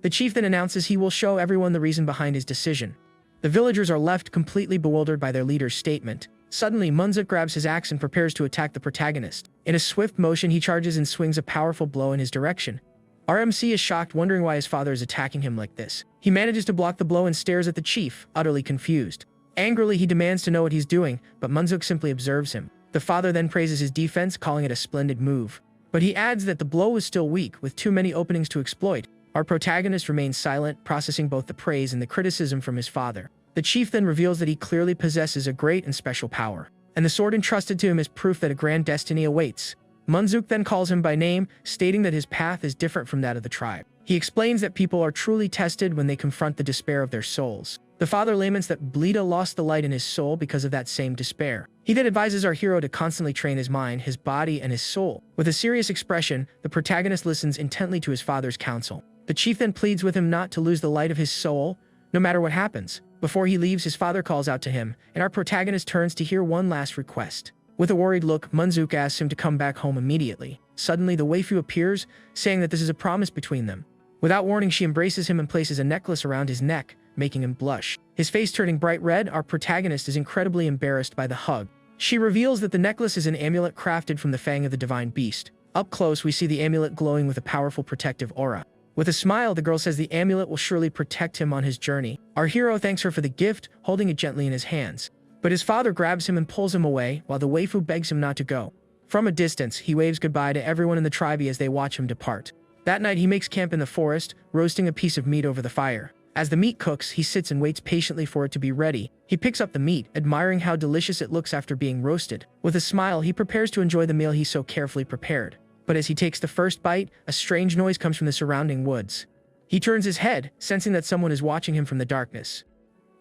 The chief then announces he will show everyone the reason behind his decision. The villagers are left completely bewildered by their leader's statement. Suddenly, Munzuk grabs his axe and prepares to attack the protagonist. In a swift motion, he charges and swings a powerful blow in his direction. Our MC is shocked, wondering why his father is attacking him like this. He manages to block the blow and stares at the chief, utterly confused. Angrily, he demands to know what he's doing, but Munzuk simply observes him. The father then praises his defense, calling it a splendid move. But he adds that the blow was still weak, with too many openings to exploit. Our protagonist remains silent, processing both the praise and the criticism from his father. The chief then reveals that he clearly possesses a great and special power, and the sword entrusted to him is proof that a grand destiny awaits. Munzuk then calls him by name, stating that his path is different from that of the tribe. He explains that people are truly tested when they confront the despair of their souls. The father laments that Bleeda lost the light in his soul because of that same despair. He then advises our hero to constantly train his mind, his body, and his soul. With a serious expression, the protagonist listens intently to his father's counsel. The chief then pleads with him not to lose the light of his soul, no matter what happens. Before he leaves, his father calls out to him, and our protagonist turns to hear one last request. With a worried look, Munzuk asks him to come back home immediately. Suddenly, the waifu appears, saying that this is a promise between them. Without warning, she embraces him and places a necklace around his neck, making him blush. His face turning bright red, our protagonist is incredibly embarrassed by the hug. She reveals that the necklace is an amulet crafted from the fang of the divine beast. Up close, we see the amulet glowing with a powerful protective aura. With a smile, the girl says the amulet will surely protect him on his journey. Our hero thanks her for the gift, holding it gently in his hands. But his father grabs him and pulls him away, while the waifu begs him not to go. From a distance, he waves goodbye to everyone in the tribe as they watch him depart. That night, he makes camp in the forest, roasting a piece of meat over the fire. As the meat cooks, he sits and waits patiently for it to be ready. He picks up the meat, admiring how delicious it looks after being roasted. With a smile, he prepares to enjoy the meal he so carefully prepared. But as he takes the first bite, a strange noise comes from the surrounding woods. He turns his head, sensing that someone is watching him from the darkness.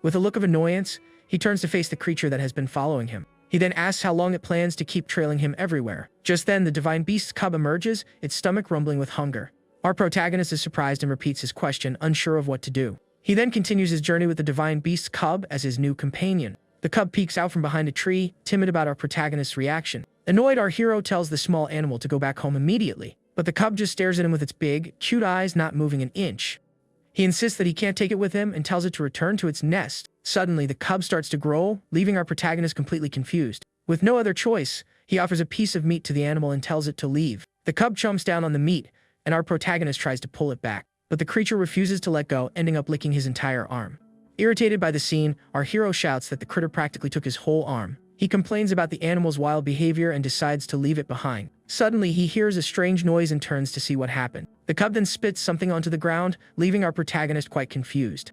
With a look of annoyance, he turns to face the creature that has been following him. He then asks how long it plans to keep trailing him everywhere. Just then, the divine beast's cub emerges, its stomach rumbling with hunger. Our protagonist is surprised and repeats his question, unsure of what to do. He then continues his journey with the divine beast's cub as his new companion. The cub peeks out from behind a tree, timid about our protagonist's reaction. Annoyed, our hero tells the small animal to go back home immediately, but the cub just stares at him with its big, cute eyes, not moving an inch. He insists that he can't take it with him and tells it to return to its nest. Suddenly, the cub starts to growl, leaving our protagonist completely confused. With no other choice, he offers a piece of meat to the animal and tells it to leave. The cub chomps down on the meat, and our protagonist tries to pull it back. But the creature refuses to let go, ending up licking his entire arm. Irritated by the scene, our hero shouts that the critter practically took his whole arm. He complains about the animal's wild behavior and decides to leave it behind. Suddenly, he hears a strange noise and turns to see what happened. The cub then spits something onto the ground, leaving our protagonist quite confused.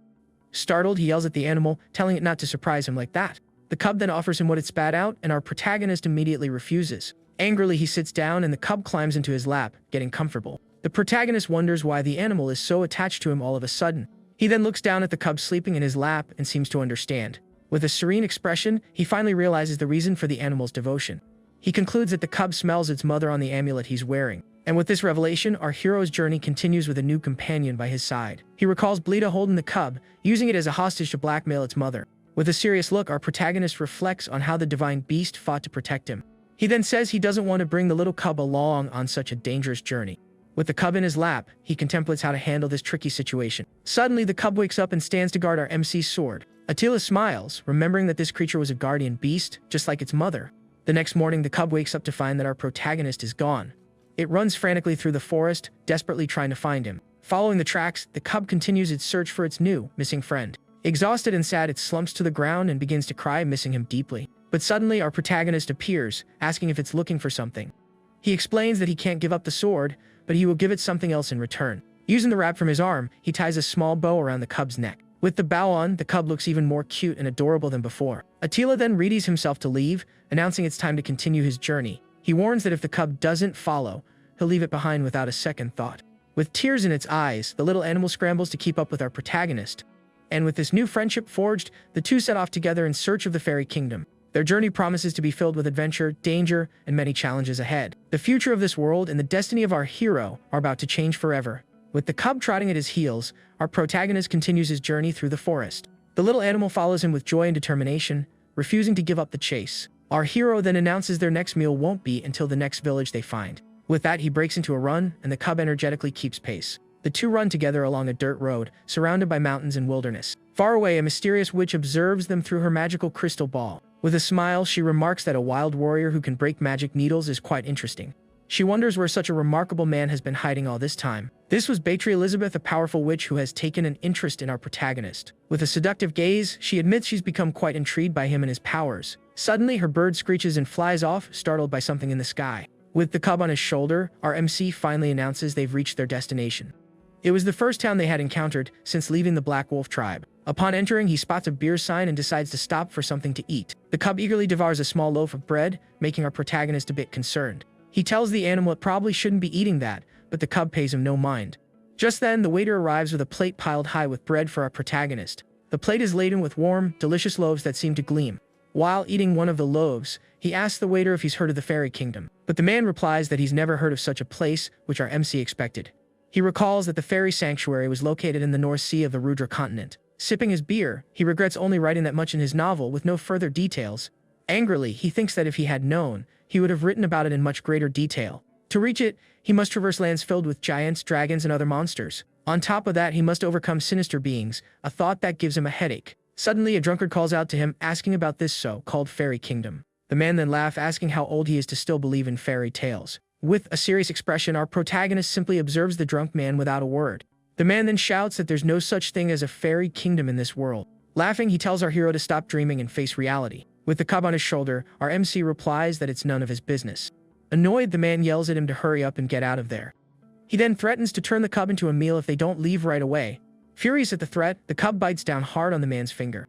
Startled, he yells at the animal, telling it not to surprise him like that. The cub then offers him what it spat out, and our protagonist immediately refuses. Angrily, he sits down and the cub climbs into his lap, getting comfortable. The protagonist wonders why the animal is so attached to him all of a sudden. He then looks down at the cub sleeping in his lap and seems to understand. With a serene expression, he finally realizes the reason for the animal's devotion. He concludes that the cub smells its mother on the amulet he's wearing. And with this revelation, our hero's journey continues with a new companion by his side. He recalls Bleeda holding the cub, using it as a hostage to blackmail its mother. With a serious look, our protagonist reflects on how the divine beast fought to protect him. He then says he doesn't want to bring the little cub along on such a dangerous journey. With the cub in his lap, he contemplates how to handle this tricky situation. Suddenly, the cub wakes up and stands to guard our MC's sword. Attila smiles, remembering that this creature was a guardian beast, just like its mother. The next morning, the cub wakes up to find that our protagonist is gone. It runs frantically through the forest, desperately trying to find him. Following the tracks, the cub continues its search for its new, missing friend. Exhausted and sad, it slumps to the ground and begins to cry, missing him deeply. But suddenly, our protagonist appears, asking if it's looking for something. He explains that he can't give up the sword, but he will give it something else in return. Using the wrap from his arm, he ties a small bow around the cub's neck. With the bow on, the cub looks even more cute and adorable than before. Attila then readies himself to leave, announcing it's time to continue his journey. He warns that if the cub doesn't follow, he'll leave it behind without a second thought. With tears in its eyes, the little animal scrambles to keep up with our protagonist. And with this new friendship forged, the two set off together in search of the fairy kingdom. Their journey promises to be filled with adventure, danger, and many challenges ahead. The future of this world and the destiny of our hero are about to change forever. With the cub trotting at his heels, our protagonist continues his journey through the forest. The little animal follows him with joy and determination, refusing to give up the chase. Our hero then announces their next meal won't be until the next village they find. With that, he breaks into a run, and the cub energetically keeps pace. The two run together along a dirt road, surrounded by mountains and wilderness. Far away, a mysterious witch observes them through her magical crystal ball. With a smile, she remarks that a wild warrior who can break magic needles is quite interesting. She wonders where such a remarkable man has been hiding all this time. This was Beatrice Elizabeth, a powerful witch who has taken an interest in our protagonist. With a seductive gaze, she admits she's become quite intrigued by him and his powers. Suddenly, her bird screeches and flies off, startled by something in the sky. With the cub on his shoulder, our MC finally announces they've reached their destination. It was the first town they had encountered since leaving the Black Wolf tribe. Upon entering, he spots a beer sign and decides to stop for something to eat. The cub eagerly devours a small loaf of bread, making our protagonist a bit concerned. He tells the animal it probably shouldn't be eating that, but the cub pays him no mind. Just then, the waiter arrives with a plate piled high with bread for our protagonist. The plate is laden with warm, delicious loaves that seem to gleam. While eating one of the loaves, he asks the waiter if he's heard of the fairy kingdom. But the man replies that he's never heard of such a place, which our MC expected. He recalls that the fairy sanctuary was located in the North Sea of the Rudra continent. Sipping his beer, he regrets only writing that much in his novel with no further details. Angrily, he thinks that if he had known, he would have written about it in much greater detail. To reach it, he must traverse lands filled with giants, dragons, and other monsters. On top of that, he must overcome sinister beings, a thought that gives him a headache. Suddenly, a drunkard calls out to him, asking about this so-called fairy kingdom. The man then laughs, asking how old he is to still believe in fairy tales. With a serious expression, our protagonist simply observes the drunk man without a word. The man then shouts that there's no such thing as a fairy kingdom in this world. Laughing, he tells our hero to stop dreaming and face reality. With the cub on his shoulder, our MC replies that it's none of his business. Annoyed, the man yells at him to hurry up and get out of there. He then threatens to turn the cub into a meal if they don't leave right away. Furious at the threat, the cub bites down hard on the man's finger.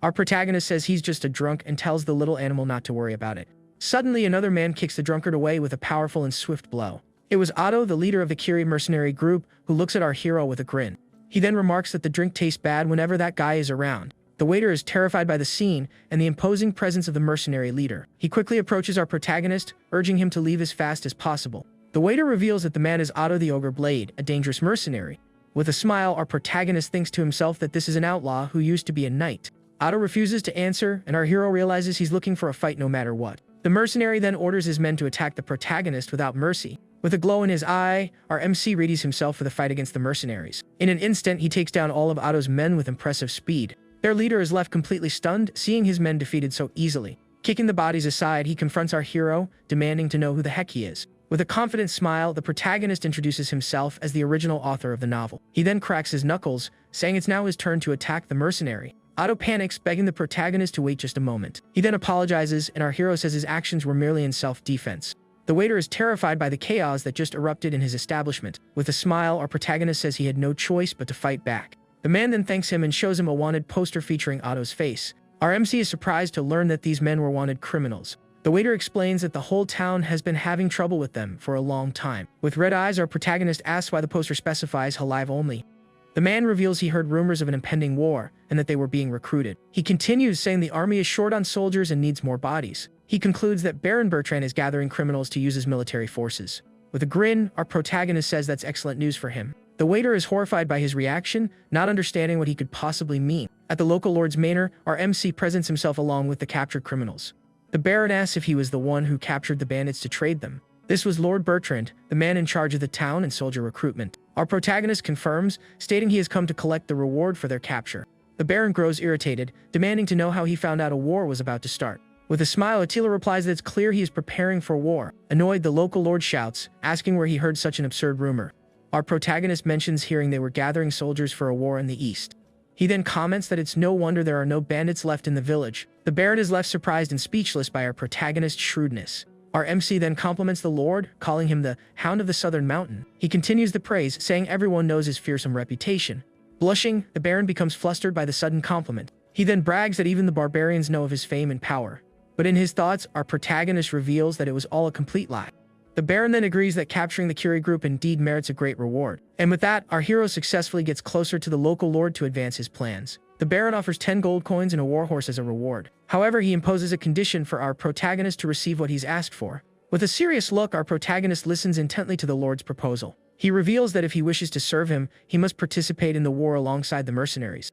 Our protagonist says he's just a drunk and tells the little animal not to worry about it. Suddenly, another man kicks the drunkard away with a powerful and swift blow. It was Otto, the leader of the Kiri mercenary group, who looks at our hero with a grin. He then remarks that the drink tastes bad whenever that guy is around. The waiter is terrified by the scene and the imposing presence of the mercenary leader. He quickly approaches our protagonist, urging him to leave as fast as possible. The waiter reveals that the man is Otto the Ogre Blade, a dangerous mercenary. With a smile, our protagonist thinks to himself that this is an outlaw who used to be a knight. Otto refuses to answer, and our hero realizes he's looking for a fight no matter what. The mercenary then orders his men to attack the protagonist without mercy. With a glow in his eye, our MC readies himself for the fight against the mercenaries. In an instant, he takes down all of Otto's men with impressive speed. Their leader is left completely stunned, seeing his men defeated so easily. Kicking the bodies aside, he confronts our hero, demanding to know who the heck he is. With a confident smile, the protagonist introduces himself as the original author of the novel. He then cracks his knuckles, saying it's now his turn to attack the mercenary. Otto panics, begging the protagonist to wait just a moment. He then apologizes, and our hero says his actions were merely in self-defense. The waiter is terrified by the chaos that just erupted in his establishment. With a smile, our protagonist says he had no choice but to fight back. The man then thanks him and shows him a wanted poster featuring Otto's face. Our MC is surprised to learn that these men were wanted criminals. The waiter explains that the whole town has been having trouble with them for a long time. With red eyes, our protagonist asks why the poster specifies alive only. The man reveals he heard rumors of an impending war and that they were being recruited. He continues, saying the army is short on soldiers and needs more bodies. He concludes that Baron Bertrand is gathering criminals to use as military forces. With a grin, our protagonist says that's excellent news for him. The waiter is horrified by his reaction, not understanding what he could possibly mean. At the local lord's manor, our MC presents himself along with the captured criminals. The Baron asks if he was the one who captured the bandits to trade them. This was Lord Bertrand, the man in charge of the town and soldier recruitment. Our protagonist confirms, stating he has come to collect the reward for their capture. The Baron grows irritated, demanding to know how he found out a war was about to start. With a smile, Attila replies that it's clear he is preparing for war. Annoyed, the local lord shouts, asking where he heard such an absurd rumor. Our protagonist mentions hearing they were gathering soldiers for a war in the east. He then comments that it's no wonder there are no bandits left in the village. The Baron is left surprised and speechless by our protagonist's shrewdness. Our MC then compliments the Lord, calling him the Hound of the Southern Mountain. He continues the praise, saying everyone knows his fearsome reputation. Blushing, the Baron becomes flustered by the sudden compliment. He then brags that even the barbarians know of his fame and power. But in his thoughts, our protagonist reveals that it was all a complete lie. The Baron then agrees that capturing the Curie group indeed merits a great reward. And with that, our hero successfully gets closer to the local lord to advance his plans. The Baron offers 10 gold coins and a warhorse as a reward. However, he imposes a condition for our protagonist to receive what he's asked for. With a serious look, our protagonist listens intently to the lord's proposal. He reveals that if he wishes to serve him, he must participate in the war alongside the mercenaries.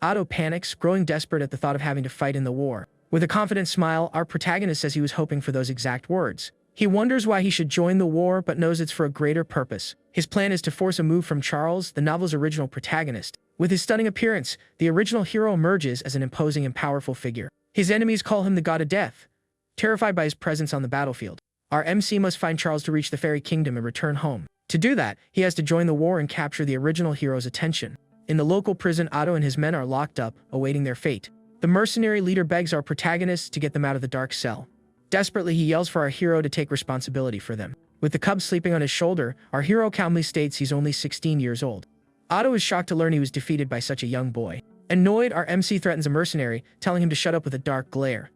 Otto panics, growing desperate at the thought of having to fight in the war. With a confident smile, our protagonist says he was hoping for those exact words. He wonders why he should join the war, but knows it's for a greater purpose. His plan is to force a move from Charles, the novel's original protagonist. With his stunning appearance, the original hero emerges as an imposing and powerful figure. His enemies call him the God of Death, terrified by his presence on the battlefield. Our MC must find Charles to reach the Fairy Kingdom and return home. To do that, he has to join the war and capture the original hero's attention. In the local prison, Otto and his men are locked up, awaiting their fate. The mercenary leader begs our protagonist to get them out of the dark cell. Desperately, he yells for our hero to take responsibility for them. With the cub sleeping on his shoulder, our hero calmly states he's only 16 years old. Otto is shocked to learn he was defeated by such a young boy. Annoyed, our MC threatens a mercenary, telling him to shut up with a dark glare.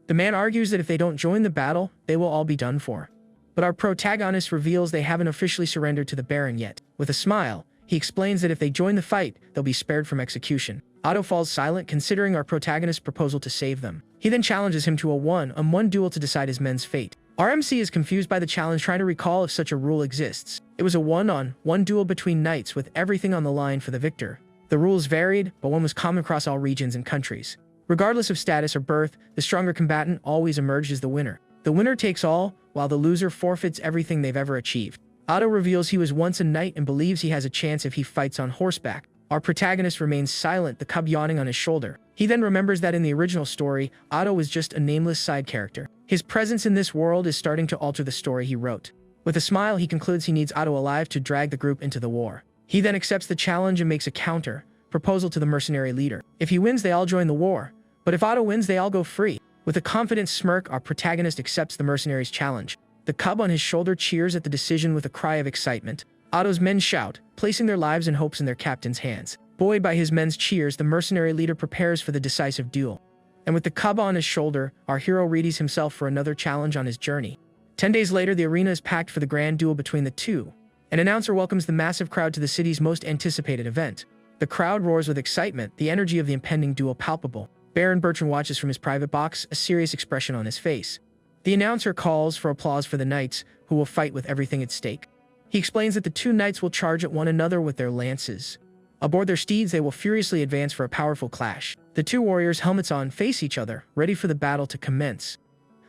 The man argues that if they don't join the battle, they will all be done for. But our protagonist reveals they haven't officially surrendered to the Baron yet. With a smile, he explains that if they join the fight, they'll be spared from execution. Otto falls silent, considering our protagonist's proposal to save them. He then challenges him to a one-on-one duel to decide his men's fate. Our MC is confused by the challenge, trying to recall if such a rule exists. It was a one-on-one duel between knights with everything on the line for the victor. The rules varied, but one was common across all regions and countries. Regardless of status or birth, the stronger combatant always emerged as the winner. The winner takes all, while the loser forfeits everything they've ever achieved. Otto reveals he was once a knight and believes he has a chance if he fights on horseback. Our protagonist remains silent, the cub yawning on his shoulder. He then remembers that in the original story, Otto was just a nameless side character. His presence in this world is starting to alter the story he wrote. With a smile, he concludes he needs Otto alive to drag the group into the war. He then accepts the challenge and makes a counter proposal to the mercenary leader. If he wins, they all join the war, but if Otto wins, they all go free. With a confident smirk, our protagonist accepts the mercenary's challenge. The cub on his shoulder cheers at the decision with a cry of excitement. Otto's men shout, placing their lives and hopes in their captain's hands. Buoyed by his men's cheers, the mercenary leader prepares for the decisive duel. And with the cub on his shoulder, our hero readies himself for another challenge on his journey. 10 days later, the arena is packed for the grand duel between the two. An announcer welcomes the massive crowd to the city's most anticipated event. The crowd roars with excitement, the energy of the impending duel palpable. Baron Bertrand watches from his private box, a serious expression on his face. The announcer calls for applause for the knights, who will fight with everything at stake. He explains that the two knights will charge at one another with their lances. Aboard their steeds, they will furiously advance for a powerful clash. The two warriors, helmets on, face each other, ready for the battle to commence.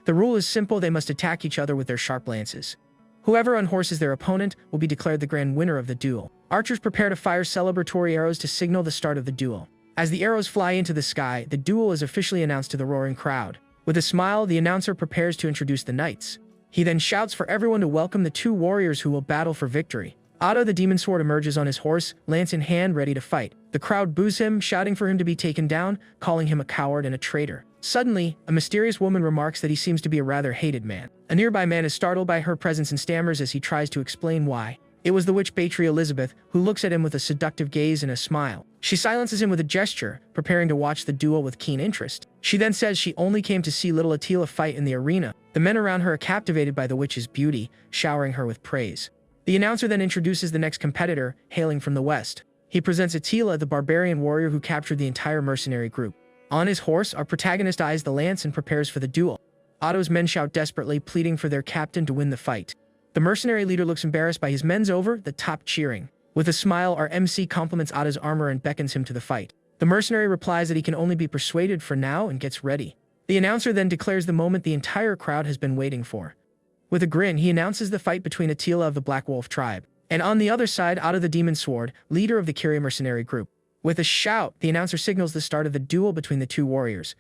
The rule is simple: they must attack each other with their sharp lances. Whoever unhorses their opponent will be declared the grand winner of the duel. Archers prepare to fire celebratory arrows to signal the start of the duel. As the arrows fly into the sky, the duel is officially announced to the roaring crowd. With a smile, the announcer prepares to introduce the knights. He then shouts for everyone to welcome the two warriors who will battle for victory. Otto the Demon Sword emerges on his horse, lance in hand, ready to fight. The crowd boos him, shouting for him to be taken down, calling him a coward and a traitor. Suddenly, a mysterious woman remarks that he seems to be a rather hated man. A nearby man is startled by her presence and stammers as he tries to explain why. It was the witch Beatrice Elizabeth, who looks at him with a seductive gaze and a smile. She silences him with a gesture, preparing to watch the duel with keen interest. She then says she only came to see little Attila fight in the arena. The men around her are captivated by the witch's beauty, showering her with praise. The announcer then introduces the next competitor, hailing from the west. He presents Attila, the barbarian warrior who captured the entire mercenary group. On his horse, our protagonist eyes the lance and prepares for the duel. Otto's men shout desperately, pleading for their captain to win the fight. The mercenary leader looks embarrassed by his men's over the top cheering. With a smile, our MC compliments Otto's armor and beckons him to the fight. The mercenary replies that he can only be persuaded for now and gets ready. The announcer then declares the moment the entire crowd has been waiting for. With a grin, he announces the fight between Attila of the Black Wolf tribe, and on the other side, Otto the Demon Sword, leader of the Kyria mercenary group. With a shout, the announcer signals the start of the duel between the two warriors.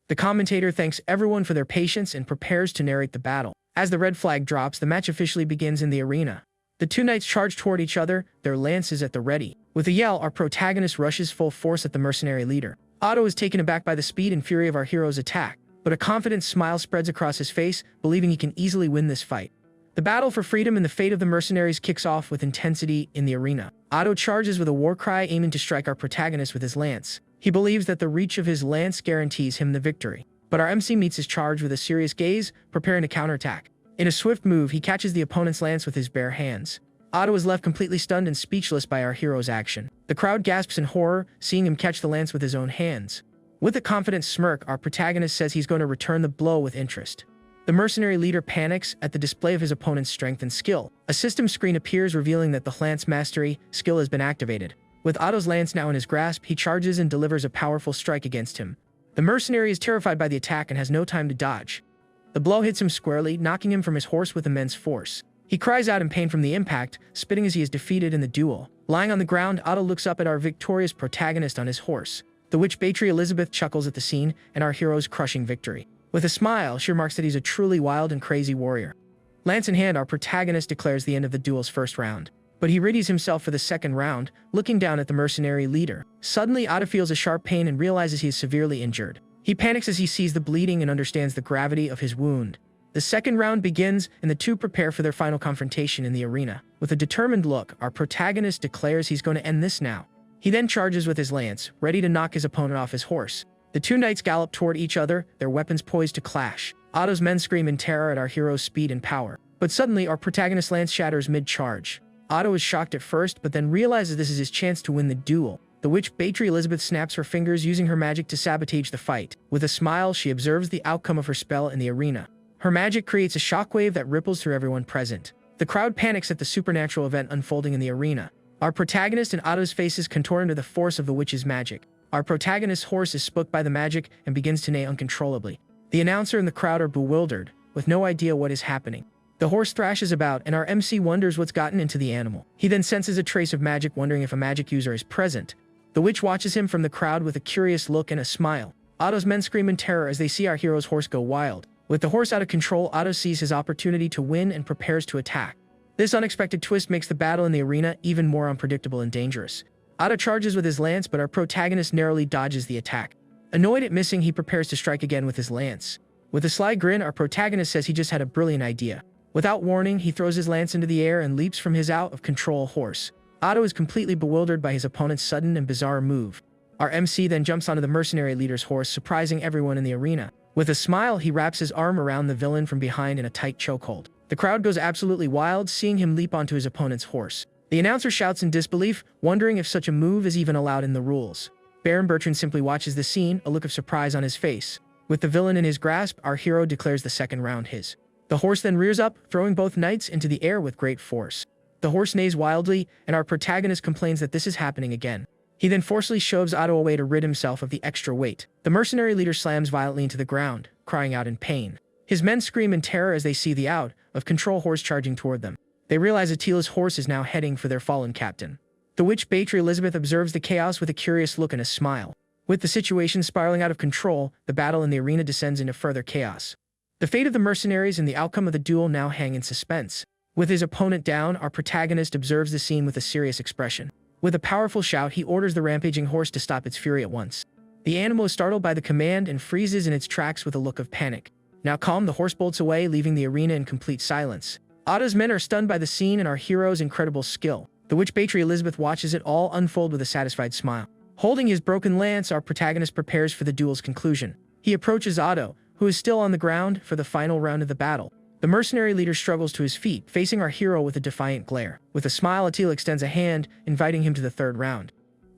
The commentator thanks everyone for their patience and prepares to narrate the battle. As the red flag drops, the match officially begins in the arena. The two knights charge toward each other, their lances at the ready. With a yell, our protagonist rushes full force at the mercenary leader. Otto is taken aback by the speed and fury of our hero's attack, but a confident smile spreads across his face, believing he can easily win this fight. The battle for freedom and the fate of the mercenaries kicks off with intensity in the arena. Otto charges with a war cry, aiming to strike our protagonist with his lance. He believes that the reach of his lance guarantees him the victory. But our MC meets his charge with a serious gaze, preparing to counterattack. In a swift move, he catches the opponent's lance with his bare hands. Otto is left completely stunned and speechless by our hero's action. The crowd gasps in horror, seeing him catch the lance with his own hands. With a confident smirk, our protagonist says he's going to return the blow with interest. The mercenary leader panics at the display of his opponent's strength and skill. A system screen appears revealing that the lance mastery skill has been activated. With Otto's lance now in his grasp, he charges and delivers a powerful strike against him. The mercenary is terrified by the attack and has no time to dodge. The blow hits him squarely, knocking him from his horse with immense force. He cries out in pain from the impact, spitting as he is defeated in the duel. Lying on the ground, Otto looks up at our victorious protagonist on his horse. The witch Beatrice Elizabeth chuckles at the scene and our hero's crushing victory. With a smile, she remarks that he's a truly wild and crazy warrior. Lance in hand, our protagonist declares the end of the duel's first round. But he readies himself for the second round, looking down at the mercenary leader. Suddenly, Otto feels a sharp pain and realizes he is severely injured. He panics as he sees the bleeding and understands the gravity of his wound. The second round begins, and the two prepare for their final confrontation in the arena. With a determined look, our protagonist declares he's going to end this now. He then charges with his lance, ready to knock his opponent off his horse. The two knights gallop toward each other, their weapons poised to clash. Otto's men scream in terror at our hero's speed and power. But suddenly, our protagonist's lance shatters mid-charge. Otto is shocked at first, but then realizes this is his chance to win the duel. The witch Beatrice Elizabeth snaps her fingers, using her magic to sabotage the fight. With a smile, she observes the outcome of her spell in the arena. Her magic creates a shockwave that ripples through everyone present. The crowd panics at the supernatural event unfolding in the arena. Our protagonist and Otto's faces contort under the force of the witch's magic. Our protagonist's horse is spooked by the magic and begins to neigh uncontrollably. The announcer and the crowd are bewildered, with no idea what is happening. The horse thrashes about, and our MC wonders what's gotten into the animal. He then senses a trace of magic, wondering if a magic user is present. The witch watches him from the crowd with a curious look and a smile. Otto's men scream in terror as they see our hero's horse go wild. With the horse out of control, Otto sees his opportunity to win and prepares to attack. This unexpected twist makes the battle in the arena even more unpredictable and dangerous. Otto charges with his lance, but our protagonist narrowly dodges the attack. Annoyed at missing, he prepares to strike again with his lance. With a sly grin, our protagonist says he just had a brilliant idea. Without warning, he throws his lance into the air and leaps from his out-of-control horse. Otto is completely bewildered by his opponent's sudden and bizarre move. Our MC then jumps onto the mercenary leader's horse, surprising everyone in the arena. With a smile, he wraps his arm around the villain from behind in a tight chokehold. The crowd goes absolutely wild, seeing him leap onto his opponent's horse. The announcer shouts in disbelief, wondering if such a move is even allowed in the rules. Baron Bertrand simply watches the scene, a look of surprise on his face. With the villain in his grasp, our hero declares the second round his. The horse then rears up, throwing both knights into the air with great force. The horse neighs wildly, and our protagonist complains that this is happening again. He then forcefully shoves Otto away to rid himself of the extra weight. The mercenary leader slams violently into the ground, crying out in pain. His men scream in terror as they see the out-of-control horse charging toward them. They realize Attila's horse is now heading for their fallen captain. The witch Beatrice Elizabeth observes the chaos with a curious look and a smile. With the situation spiraling out of control, the battle in the arena descends into further chaos. The fate of the mercenaries and the outcome of the duel now hang in suspense. With his opponent down, our protagonist observes the scene with a serious expression. With a powerful shout, he orders the rampaging horse to stop its fury at once. The animal is startled by the command and freezes in its tracks with a look of panic. Now calm, the horse bolts away, leaving the arena in complete silence. Otto's men are stunned by the scene and our hero's incredible skill. The witch Beatrice Elizabeth watches it all unfold with a satisfied smile. Holding his broken lance, our protagonist prepares for the duel's conclusion. He approaches Otto, who is still on the ground, for the final round of the battle. The mercenary leader struggles to his feet, facing our hero with a defiant glare. With a smile, Attila extends a hand, inviting him to the third round.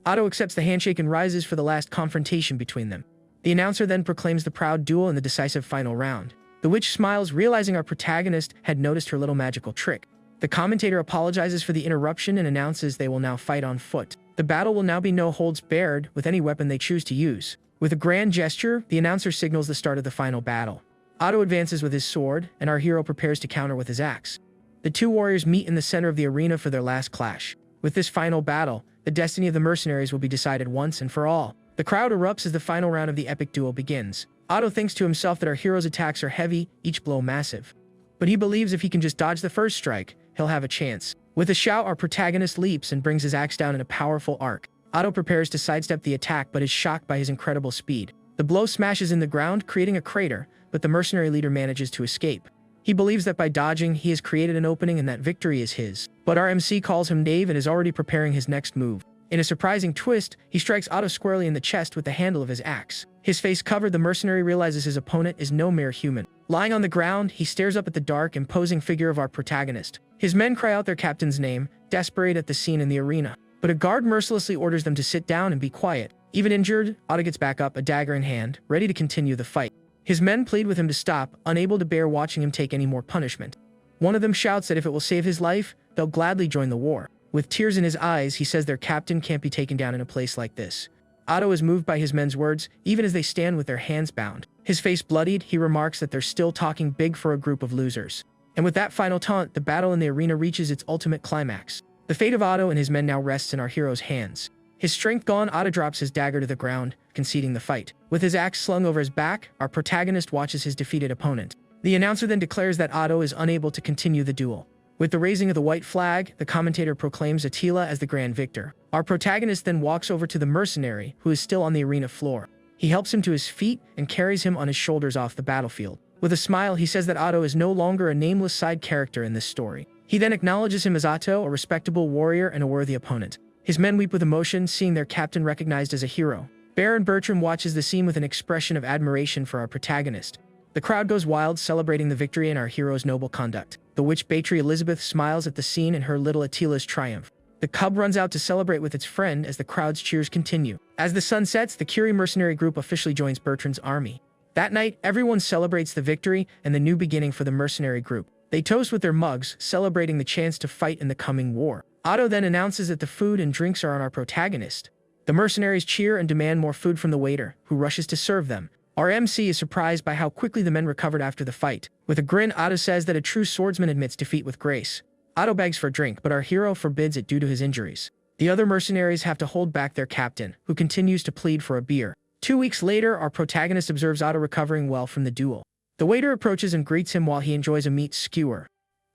Otto accepts the handshake and rises for the last confrontation between them. The announcer then proclaims the proud duel in the decisive final round. The witch smiles, realizing our protagonist had noticed her little magical trick. The commentator apologizes for the interruption and announces they will now fight on foot. The battle will now be no holds barred, with any weapon they choose to use. With a grand gesture, the announcer signals the start of the final battle. Otto advances with his sword, and our hero prepares to counter with his axe. The two warriors meet in the center of the arena for their last clash. With this final battle, the destiny of the mercenaries will be decided once and for all. The crowd erupts as the final round of the epic duel begins. Otto thinks to himself that our hero's attacks are heavy, each blow massive. But he believes if he can just dodge the first strike, he'll have a chance. With a shout, our protagonist leaps and brings his axe down in a powerful arc. Otto prepares to sidestep the attack but is shocked by his incredible speed. The blow smashes in the ground, creating a crater, but the mercenary leader manages to escape. He believes that by dodging, he has created an opening and that victory is his. But our MC calls him knave and is already preparing his next move. In a surprising twist, he strikes Otto squarely in the chest with the handle of his axe. His face covered, the mercenary realizes his opponent is no mere human. Lying on the ground, he stares up at the dark, imposing figure of our protagonist. His men cry out their captain's name, desperate at the scene in the arena. But a guard mercilessly orders them to sit down and be quiet. Even injured, Otto gets back up, a dagger in hand, ready to continue the fight. His men plead with him to stop, unable to bear watching him take any more punishment. One of them shouts that if it will save his life, they'll gladly join the war. With tears in his eyes, he says their captain can't be taken down in a place like this. Otto is moved by his men's words, even as they stand with their hands bound. His face bloodied, he remarks that they're still talking big for a group of losers. And with that final taunt, the battle in the arena reaches its ultimate climax. The fate of Otto and his men now rests in our hero's hands. His strength gone, Otto drops his dagger to the ground, conceding the fight. With his axe slung over his back, our protagonist watches his defeated opponent. The announcer then declares that Otto is unable to continue the duel. With the raising of the white flag, the commentator proclaims Attila as the grand victor. Our protagonist then walks over to the mercenary, who is still on the arena floor. He helps him to his feet and carries him on his shoulders off the battlefield. With a smile, he says that Otto is no longer a nameless side character in this story. He then acknowledges him as Otto, a respectable warrior and a worthy opponent. His men weep with emotion, seeing their captain recognized as a hero. Baron Bertram watches the scene with an expression of admiration for our protagonist. The crowd goes wild, celebrating the victory and our hero's noble conduct. The witch Beatrice Elizabeth smiles at the scene and her little Attila's triumph. The cub runs out to celebrate with its friend as the crowd's cheers continue. As the sun sets, the Curie mercenary group officially joins Bertrand's army. That night, everyone celebrates the victory and the new beginning for the mercenary group. They toast with their mugs, celebrating the chance to fight in the coming war. Otto then announces that the food and drinks are on our protagonist. The mercenaries cheer and demand more food from the waiter, who rushes to serve them. Our MC is surprised by how quickly the men recovered after the fight. With a grin, Otto says that a true swordsman admits defeat with grace. Otto begs for a drink, but our hero forbids it due to his injuries. The other mercenaries have to hold back their captain, who continues to plead for a beer. 2 weeks later, our protagonist observes Otto recovering well from the duel. The waiter approaches and greets him while he enjoys a meat skewer.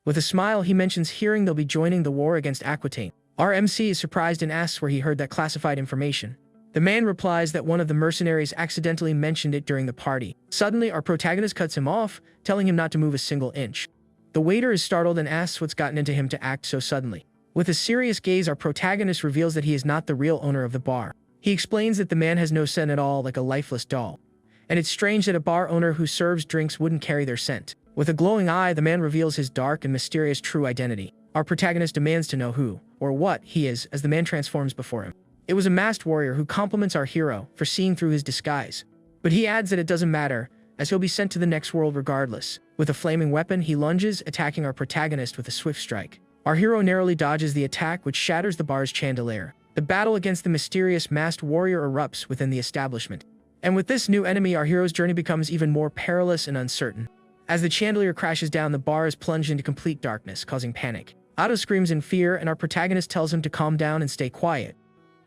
With a smile, he mentions hearing they'll be joining the war against Aquitaine. Our MC is surprised and asks where he heard that classified information. The man replies that one of the mercenaries accidentally mentioned it during the party. Suddenly, our protagonist cuts him off, telling him not to move a single inch. The waiter is startled and asks what's gotten into him to act so suddenly. With a serious gaze, our protagonist reveals that he is not the real owner of the bar. He explains that the man has no scent at all, like a lifeless doll. And it's strange that a bar owner who serves drinks wouldn't carry their scent. With a glowing eye, the man reveals his dark and mysterious true identity. Our protagonist demands to know who, or what, he is as the man transforms before him. It was a masked warrior who compliments our hero for seeing through his disguise. But he adds that it doesn't matter, as he'll be sent to the next world regardless. With a flaming weapon, he lunges, attacking our protagonist with a swift strike. Our hero narrowly dodges the attack, which shatters the bar's chandelier. The battle against the mysterious masked warrior erupts within the establishment. And with this new enemy, our hero's journey becomes even more perilous and uncertain. As the chandelier crashes down, the bar is plunged into complete darkness, causing panic. Otto screams in fear, and our protagonist tells him to calm down and stay quiet.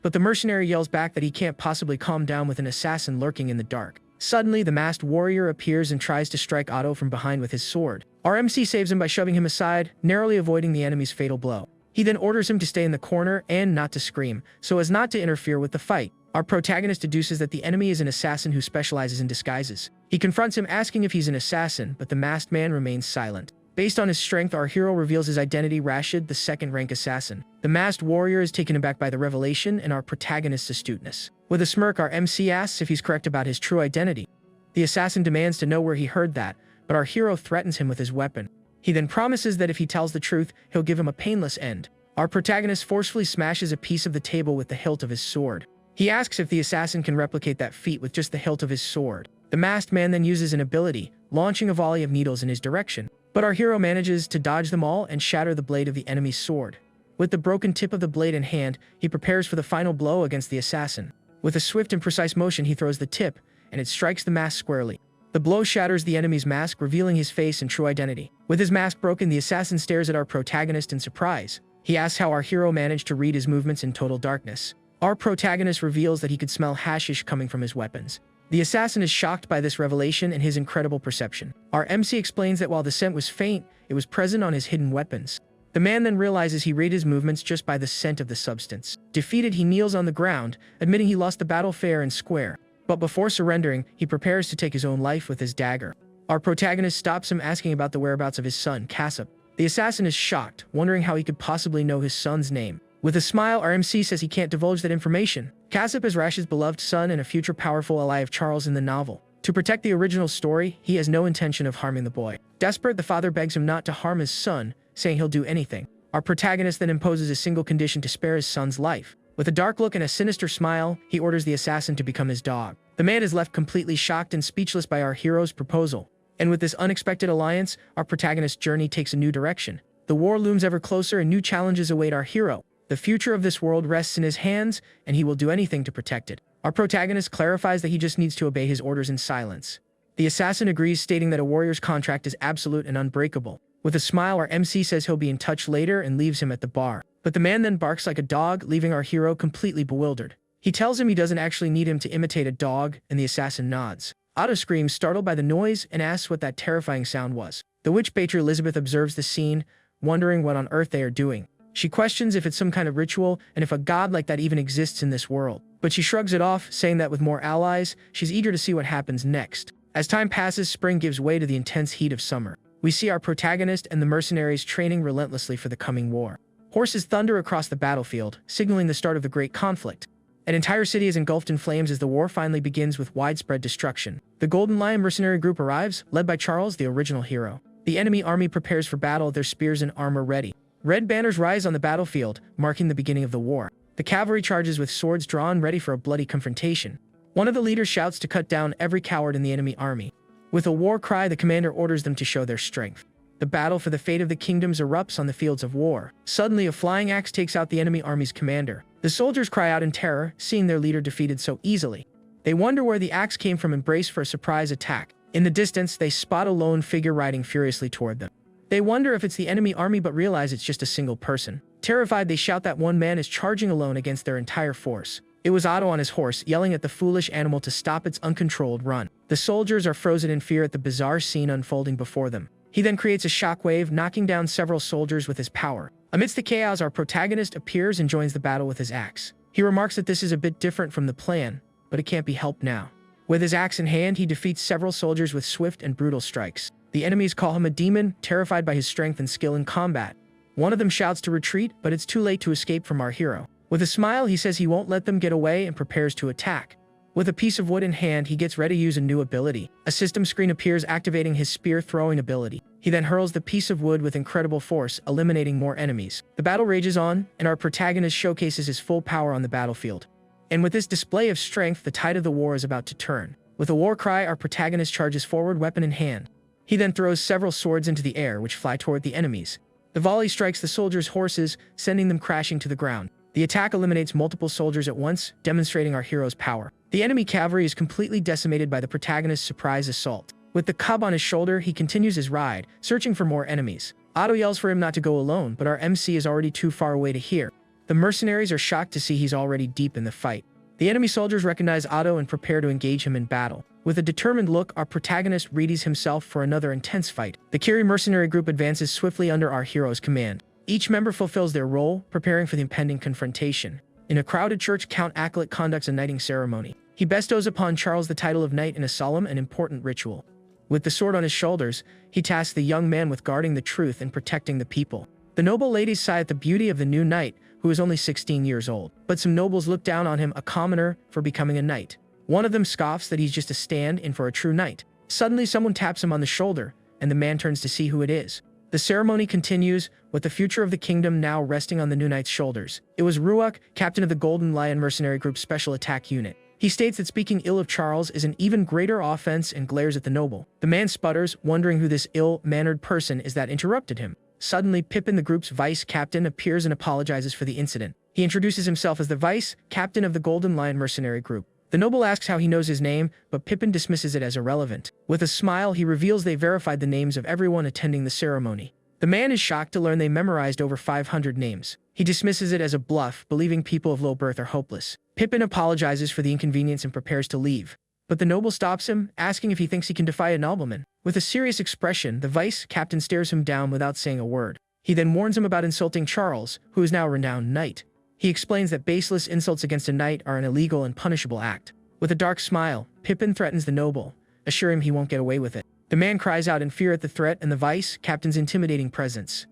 But the mercenary yells back that he can't possibly calm down with an assassin lurking in the dark. Suddenly, the masked warrior appears and tries to strike Otto from behind with his sword. Our MC saves him by shoving him aside, narrowly avoiding the enemy's fatal blow. He then orders him to stay in the corner and not to scream, so as not to interfere with the fight. Our protagonist deduces that the enemy is an assassin who specializes in disguises. He confronts him, asking if he's an assassin, but the masked man remains silent. Based on his strength, our hero reveals his identity: Rashid, the second-rank assassin. The masked warrior is taken aback by the revelation and our protagonist's astuteness. With a smirk, our MC asks if he's correct about his true identity. The assassin demands to know where he heard that, but our hero threatens him with his weapon. He then promises that if he tells the truth, he'll give him a painless end. Our protagonist forcefully smashes a piece of the table with the hilt of his sword. He asks if the assassin can replicate that feat with just the hilt of his sword. The masked man then uses an ability, launching a volley of needles in his direction. But our hero manages to dodge them all and shatter the blade of the enemy's sword. With the broken tip of the blade in hand, he prepares for the final blow against the assassin. With a swift and precise motion, he throws the tip, and it strikes the mask squarely. The blow shatters the enemy's mask, revealing his face and true identity. With his mask broken, the assassin stares at our protagonist in surprise. He asks how our hero managed to read his movements in total darkness. Our protagonist reveals that he could smell hashish coming from his weapons. The assassin is shocked by this revelation and his incredible perception. Our MC explains that while the scent was faint, it was present on his hidden weapons. The man then realizes he read his movements just by the scent of the substance. Defeated, he kneels on the ground, admitting he lost the battle fair and square. But before surrendering, he prepares to take his own life with his dagger. Our protagonist stops him, asking about the whereabouts of his son, Kassab. The assassin is shocked, wondering how he could possibly know his son's name. With a smile, our MC says he can't divulge that information. Kassab is Rashid's beloved son and a future powerful ally of Charles in the novel. To protect the original story, he has no intention of harming the boy. Desperate, the father begs him not to harm his son, saying he'll do anything. Our protagonist then imposes a single condition to spare his son's life. With a dark look and a sinister smile, he orders the assassin to become his dog. The man is left completely shocked and speechless by our hero's proposal. And with this unexpected alliance, our protagonist's journey takes a new direction. The war looms ever closer and new challenges await our hero. The future of this world rests in his hands, and he will do anything to protect it. Our protagonist clarifies that he just needs to obey his orders in silence. The assassin agrees, stating that a warrior's contract is absolute and unbreakable. With a smile, our MC says he'll be in touch later and leaves him at the bar. But the man then barks like a dog, leaving our hero completely bewildered. He tells him he doesn't actually need him to imitate a dog, and the assassin nods. Otto screams, startled by the noise, and asks what that terrifying sound was. The witch Patron Elizabeth observes the scene, wondering what on earth they are doing. She questions if it's some kind of ritual and if a god like that even exists in this world. But she shrugs it off, saying that with more allies, she's eager to see what happens next. As time passes, spring gives way to the intense heat of summer. We see our protagonist and the mercenaries training relentlessly for the coming war. Horses thunder across the battlefield, signaling the start of the great conflict. An entire city is engulfed in flames as the war finally begins with widespread destruction. The Golden Lion mercenary group arrives, led by Charles, the original hero. The enemy army prepares for battle, their spears and armor ready. Red banners rise on the battlefield, marking the beginning of the war. The cavalry charges with swords drawn, ready for a bloody confrontation. One of the leaders shouts to cut down every coward in the enemy army. With a war cry, the commander orders them to show their strength. The battle for the fate of the kingdoms erupts on the fields of war. Suddenly, a flying axe takes out the enemy army's commander. The soldiers cry out in terror, seeing their leader defeated so easily. They wonder where the axe came from and brace for a surprise attack. In the distance, they spot a lone figure riding furiously toward them. They wonder if it's the enemy army but realize it's just a single person. Terrified, they shout that one man is charging alone against their entire force. It was Otto on his horse, yelling at the foolish animal to stop its uncontrolled run. The soldiers are frozen in fear at the bizarre scene unfolding before them. He then creates a shockwave, knocking down several soldiers with his power. Amidst the chaos, our protagonist appears and joins the battle with his axe. He remarks that this is a bit different from the plan, but it can't be helped now. With his axe in hand, he defeats several soldiers with swift and brutal strikes. The enemies call him a demon, terrified by his strength and skill in combat. One of them shouts to retreat, but it's too late to escape from our hero. With a smile, he says he won't let them get away and prepares to attack. With a piece of wood in hand, he gets ready to use a new ability. A system screen appears, activating his spear-throwing ability. He then hurls the piece of wood with incredible force, eliminating more enemies. The battle rages on, and our protagonist showcases his full power on the battlefield. And with this display of strength, the tide of the war is about to turn. With a war cry, our protagonist charges forward, weapon in hand. He then throws several swords into the air, which fly toward the enemies. The volley strikes the soldiers' horses, sending them crashing to the ground. The attack eliminates multiple soldiers at once, demonstrating our hero's power. The enemy cavalry is completely decimated by the protagonist's surprise assault. With the cub on his shoulder, he continues his ride, searching for more enemies. Otto yells for him not to go alone, but our MC is already too far away to hear. The mercenaries are shocked to see he's already deep in the fight. The enemy soldiers recognize Otto and prepare to engage him in battle. With a determined look, our protagonist readies himself for another intense fight. The Kiri mercenary group advances swiftly under our hero's command. Each member fulfills their role, preparing for the impending confrontation. In a crowded church, Count Aniclimax conducts a knighting ceremony. He bestows upon Charles the title of knight in a solemn and important ritual. With the sword on his shoulders, he tasks the young man with guarding the truth and protecting the people. The noble ladies sigh at the beauty of the new knight, who is only 16 years old. But some nobles look down on him, a commoner, for becoming a knight. One of them scoffs that he's just a stand-in for a true knight. Suddenly, someone taps him on the shoulder, and the man turns to see who it is. The ceremony continues, with the future of the kingdom now resting on the new knight's shoulders. It was Ruach, captain of the Golden Lion Mercenary Group's Special Attack Unit. He states that speaking ill of Charles is an even greater offense and glares at the noble. The man sputters, wondering who this ill-mannered person is that interrupted him. Suddenly, Pippin, the group's vice-captain, appears and apologizes for the incident. He introduces himself as the vice-captain of the Golden Lion Mercenary Group. The noble asks how he knows his name, but Pippin dismisses it as irrelevant. With a smile, he reveals they verified the names of everyone attending the ceremony. The man is shocked to learn they memorized over 500 names. He dismisses it as a bluff, believing people of low birth are hopeless. Pippin apologizes for the inconvenience and prepares to leave. But the noble stops him, asking if he thinks he can defy a nobleman. With a serious expression, the vice-captain stares him down without saying a word. He then warns him about insulting Charles, who is now a renowned knight. He explains that baseless insults against a knight are an illegal and punishable act. With a dark smile, Pippin threatens the noble, assuring him he won't get away with it. The man cries out in fear at the threat and the vice-captain's intimidating presence.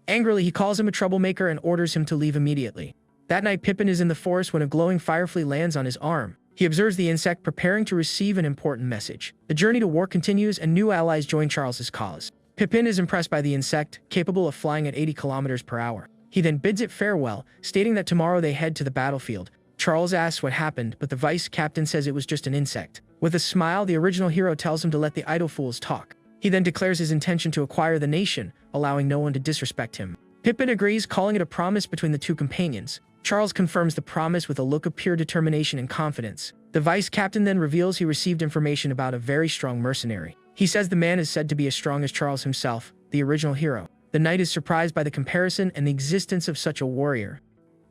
Angrily, he calls him a troublemaker and orders him to leave immediately. That night, Pippin is in the forest when a glowing firefly lands on his arm. He observes the insect, preparing to receive an important message. The journey to war continues and new allies join Charles's cause. Pippin is impressed by the insect, capable of flying at 80 kilometers per hour. He then bids it farewell, stating that tomorrow they head to the battlefield. Charles asks what happened, but the vice-captain says it was just an insect. With a smile, the original hero tells him to let the idle fools talk. He then declares his intention to acquire the nation, allowing no one to disrespect him. Pippin agrees, calling it a promise between the two companions. Charles confirms the promise with a look of pure determination and confidence. The vice-captain then reveals he received information about a very strong mercenary. He says the man is said to be as strong as Charles himself, the original hero. The knight is surprised by the comparison and the existence of such a warrior.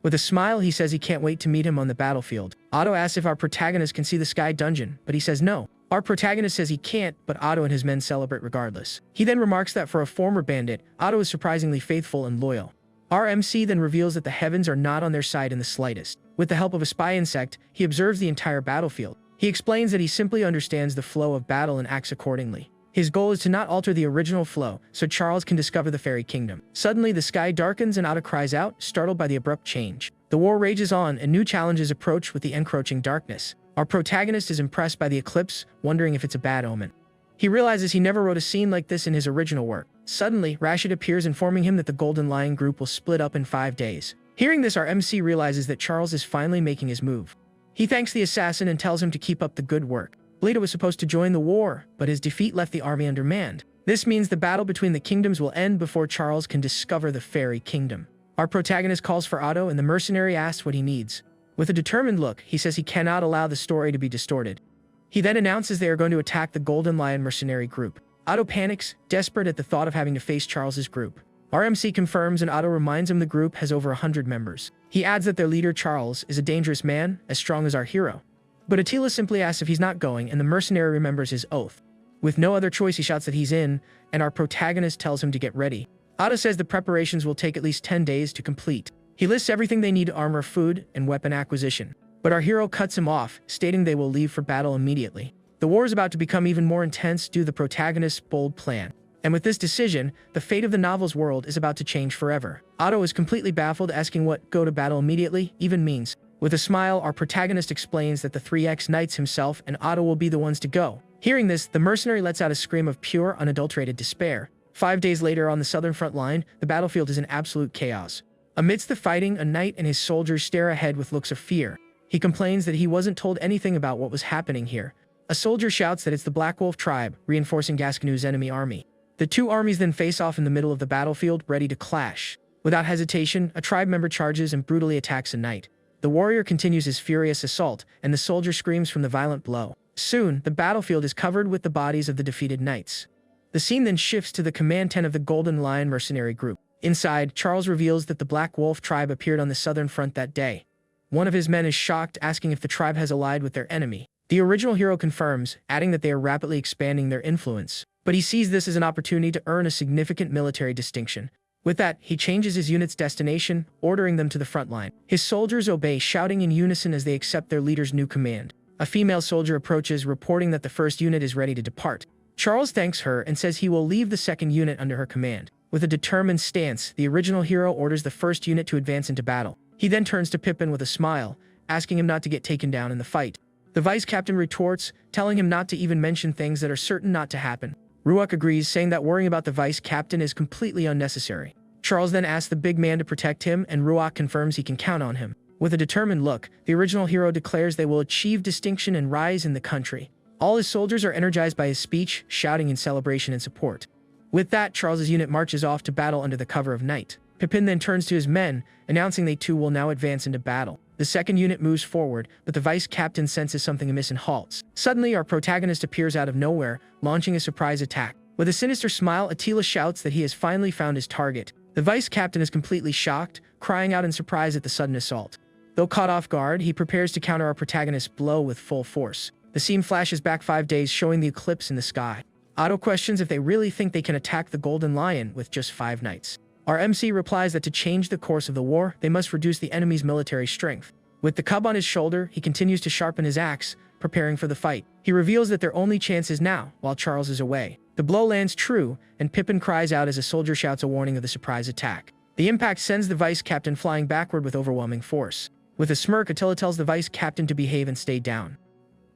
With a smile, he says he can't wait to meet him on the battlefield. Otto asks if our protagonist can see the sky dungeon, but he says no. Our protagonist says he can't, but Otto and his men celebrate regardless. He then remarks that for a former bandit, Otto is surprisingly faithful and loyal. Our MC then reveals that the heavens are not on their side in the slightest. With the help of a spy insect, he observes the entire battlefield. He explains that he simply understands the flow of battle and acts accordingly. His goal is to not alter the original flow, so Charles can discover the fairy kingdom. Suddenly, the sky darkens and Otto cries out, startled by the abrupt change. The war rages on and new challenges approach with the encroaching darkness. Our protagonist is impressed by the eclipse, wondering if it's a bad omen. He realizes he never wrote a scene like this in his original work. Suddenly, Rashid appears, informing him that the Golden Lion group will split up in 5 days. Hearing this, our MC realizes that Charles is finally making his move. He thanks the assassin and tells him to keep up the good work. Bledo was supposed to join the war, but his defeat left the army undermanned. This means the battle between the kingdoms will end before Charles can discover the fairy kingdom. Our protagonist calls for Otto and the mercenary asks what he needs. With a determined look, he says he cannot allow the story to be distorted. He then announces they are going to attack the Golden Lion mercenary group. Otto panics, desperate at the thought of having to face Charles's group. Our MC confirms and Otto reminds him the group has over 100 members. He adds that their leader, Charles, is a dangerous man, as strong as our hero. But Attila simply asks if he's not going, and the mercenary remembers his oath. With no other choice, he shouts that he's in, and our protagonist tells him to get ready. Otto says the preparations will take at least 10 days to complete. He lists everything they need: armor, food, and weapon acquisition. But our hero cuts him off, stating they will leave for battle immediately. The war is about to become even more intense due to the protagonist's bold plan. And with this decision, the fate of the novel's world is about to change forever. Otto is completely baffled, asking what "go to battle immediately" even means. With a smile, our protagonist explains that the 3X Knights himself and Otto will be the ones to go. Hearing this, the mercenary lets out a scream of pure, unadulterated despair. 5 days later, on the southern front line, the battlefield is in absolute chaos. Amidst the fighting, a knight and his soldiers stare ahead with looks of fear. He complains that he wasn't told anything about what was happening here. A soldier shouts that it's the Black Wolf tribe, reinforcing Gascanu's enemy army. The two armies then face off in the middle of the battlefield, ready to clash. Without hesitation, a tribe member charges and brutally attacks a knight. The warrior continues his furious assault, and the soldier screams from the violent blow. Soon, the battlefield is covered with the bodies of the defeated knights. The scene then shifts to the command tent of the Golden Lion mercenary group. Inside, Charles reveals that the Black Wolf tribe appeared on the southern front that day. One of his men is shocked, asking if the tribe has allied with their enemy. The original hero confirms, adding that they are rapidly expanding their influence. But he sees this as an opportunity to earn a significant military distinction. With that, he changes his unit's destination, ordering them to the front line. His soldiers obey, shouting in unison as they accept their leader's new command. A female soldier approaches, reporting that the first unit is ready to depart. Charles thanks her and says he will leave the second unit under her command. With a determined stance, the original hero orders the first unit to advance into battle. He then turns to Pippin with a smile, asking him not to get taken down in the fight. The vice captain retorts, telling him not to even mention things that are certain not to happen. Ruak agrees, saying that worrying about the vice captain is completely unnecessary. Charles then asks the big man to protect him, and Ruak confirms he can count on him. With a determined look, the original hero declares they will achieve distinction and rise in the country. All his soldiers are energized by his speech, shouting in celebration and support. With that, Charles's unit marches off to battle under the cover of night. Pippin then turns to his men, announcing they too will now advance into battle. The second unit moves forward, but the vice captain senses something amiss and halts. Suddenly, our protagonist appears out of nowhere, launching a surprise attack. With a sinister smile, Attila shouts that he has finally found his target. The vice captain is completely shocked, crying out in surprise at the sudden assault. Though caught off guard, he prepares to counter our protagonist's blow with full force. The scene flashes back 5 days, showing the eclipse in the sky. Otto questions if they really think they can attack the Golden Lion with just 5 knights. Our MC replies that to change the course of the war, they must reduce the enemy's military strength. With the cub on his shoulder, he continues to sharpen his axe, preparing for the fight. He reveals that their only chance is now, while Charles is away. The blow lands true, and Pippin cries out as a soldier shouts a warning of the surprise attack. The impact sends the vice captain flying backward with overwhelming force. With a smirk, Attila tells the vice captain to behave and stay down.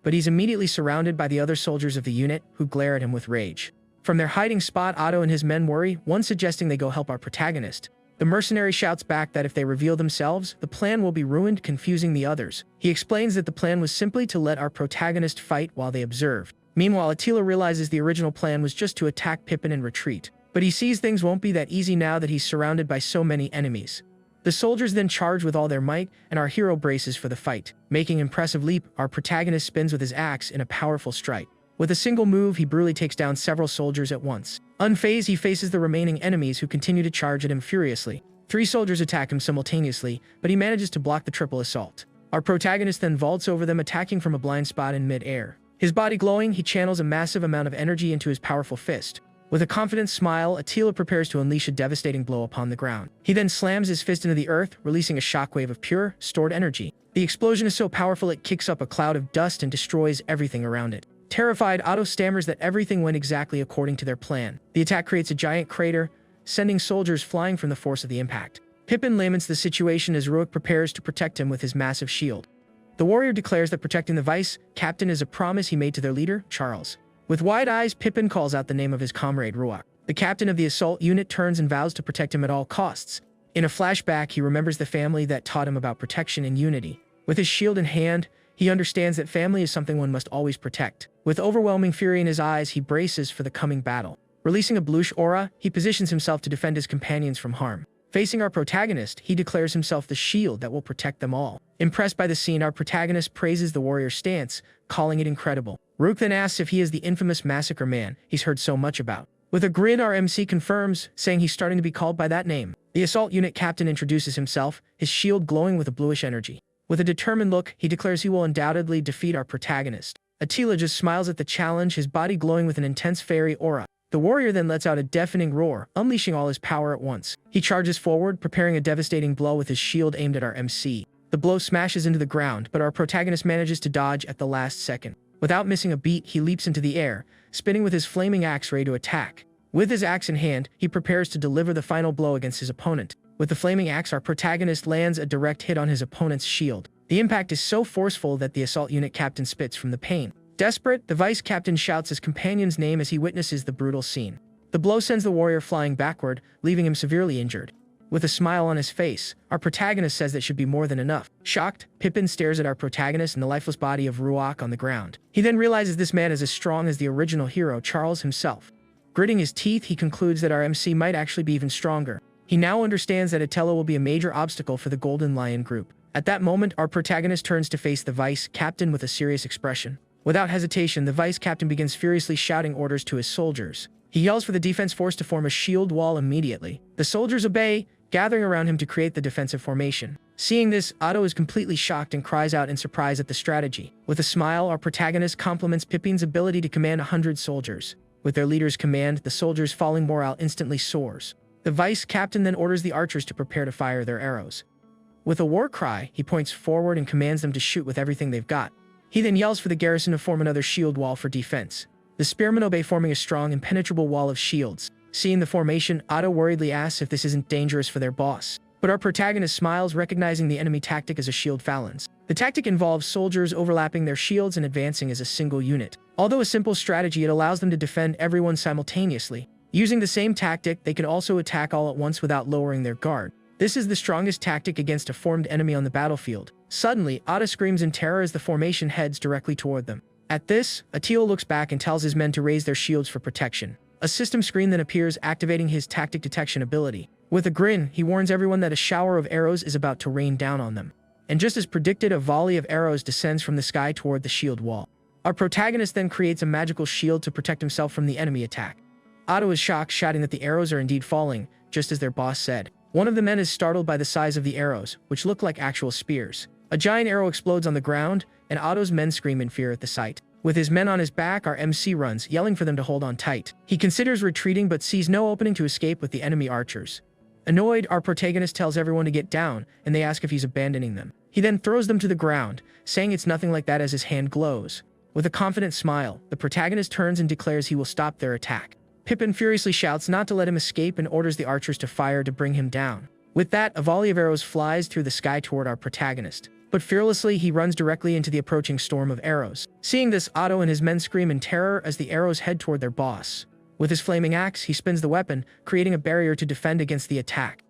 But he's immediately surrounded by the other soldiers of the unit, who glare at him with rage. From their hiding spot, Otto and his men worry, one suggesting they go help our protagonist. The mercenary shouts back that if they reveal themselves, the plan will be ruined, confusing the others. He explains that the plan was simply to let our protagonist fight while they observed. Meanwhile, Attila realizes the original plan was just to attack Pippin and retreat. But he sees things won't be that easy now that he's surrounded by so many enemies. The soldiers then charge with all their might, and our hero braces for the fight. Making an impressive leap, our protagonist spins with his axe in a powerful strike. With a single move, he brutally takes down several soldiers at once. Unfazed, he faces the remaining enemies who continue to charge at him furiously. 3 soldiers attack him simultaneously, but he manages to block the triple assault. Our protagonist then vaults over them, attacking from a blind spot in mid-air. His body glowing, he channels a massive amount of energy into his powerful fist. With a confident smile, Attila prepares to unleash a devastating blow upon the ground. He then slams his fist into the earth, releasing a shockwave of pure, stored energy. The explosion is so powerful it kicks up a cloud of dust and destroys everything around it. Terrified, Otto stammers that everything went exactly according to their plan. The attack creates a giant crater, sending soldiers flying from the force of the impact. Pippin laments the situation as Ruak prepares to protect him with his massive shield. The warrior declares that protecting the vice captain is a promise he made to their leader, Charles. With wide eyes, Pippin calls out the name of his comrade Ruak. The captain of the assault unit turns and vows to protect him at all costs. In a flashback, he remembers the family that taught him about protection and unity. With his shield in hand, he understands that family is something one must always protect. With overwhelming fury in his eyes, he braces for the coming battle. Releasing a bluish aura, he positions himself to defend his companions from harm. Facing our protagonist, he declares himself the shield that will protect them all. Impressed by the scene, our protagonist praises the warrior's stance, calling it incredible. Rook then asks if he is the infamous Massacre Man he's heard so much about. With a grin, our MC confirms, saying he's starting to be called by that name. The assault unit captain introduces himself, his shield glowing with a bluish energy. With a determined look, he declares he will undoubtedly defeat our protagonist. Attila just smiles at the challenge, his body glowing with an intense fairy aura. The warrior then lets out a deafening roar, unleashing all his power at once. He charges forward, preparing a devastating blow with his shield aimed at our MC. The blow smashes into the ground, but our protagonist manages to dodge at the last second. Without missing a beat, he leaps into the air, spinning with his flaming axe ready to attack. With his axe in hand, he prepares to deliver the final blow against his opponent. With the flaming axe, our protagonist lands a direct hit on his opponent's shield. The impact is so forceful that the assault unit captain spits from the pain. Desperate, the vice captain shouts his companion's name as he witnesses the brutal scene. The blow sends the warrior flying backward, leaving him severely injured. With a smile on his face, our protagonist says that should be more than enough. Shocked, Pippin stares at our protagonist and the lifeless body of Ruach on the ground. He then realizes this man is as strong as the original hero, Charles himself. Gritting his teeth, he concludes that our MC might actually be even stronger. He now understands that Attila will be a major obstacle for the Golden Lion group. At that moment, our protagonist turns to face the vice captain with a serious expression. Without hesitation, the vice captain begins furiously shouting orders to his soldiers. He yells for the defense force to form a shield wall immediately. The soldiers obey, gathering around him to create the defensive formation. Seeing this, Otto is completely shocked and cries out in surprise at the strategy. With a smile, our protagonist compliments Pippin's ability to command 100 soldiers. With their leader's command, the soldiers' falling morale instantly soars. The vice captain then orders the archers to prepare to fire their arrows. With a war cry, he points forward and commands them to shoot with everything they've got. He then yells for the garrison to form another shield wall for defense. The spearmen obey, forming a strong, impenetrable wall of shields. Seeing the formation, Otto worriedly asks if this isn't dangerous for their boss. But our protagonist smiles, recognizing the enemy tactic as a shield phalanx. The tactic involves soldiers overlapping their shields and advancing as a single unit. Although a simple strategy, it allows them to defend everyone simultaneously. Using the same tactic, they can also attack all at once without lowering their guard. This is the strongest tactic against a formed enemy on the battlefield. Suddenly, Otto screams in terror as the formation heads directly toward them. At this, Attila looks back and tells his men to raise their shields for protection. A system screen then appears, activating his tactic detection ability. With a grin, he warns everyone that a shower of arrows is about to rain down on them. And just as predicted, a volley of arrows descends from the sky toward the shield wall. Our protagonist then creates a magical shield to protect himself from the enemy attack. Otto is shocked, shouting that the arrows are indeed falling, just as their boss said. One of the men is startled by the size of the arrows, which look like actual spears. A giant arrow explodes on the ground, and Otto's men scream in fear at the sight. With his men on his back, our MC runs, yelling for them to hold on tight. He considers retreating but sees no opening to escape with the enemy archers. Annoyed, our protagonist tells everyone to get down, and they ask if he's abandoning them. He then throws them to the ground, saying it's nothing like that as his hand glows. With a confident smile, the protagonist turns and declares he will stop their attack. Pippin furiously shouts not to let him escape and orders the archers to fire to bring him down. With that, a volley of arrows flies through the sky toward our protagonist. But fearlessly, he runs directly into the approaching storm of arrows. Seeing this, Otto and his men scream in terror as the arrows head toward their boss. With his flaming axe, he spins the weapon, creating a barrier to defend against the attack.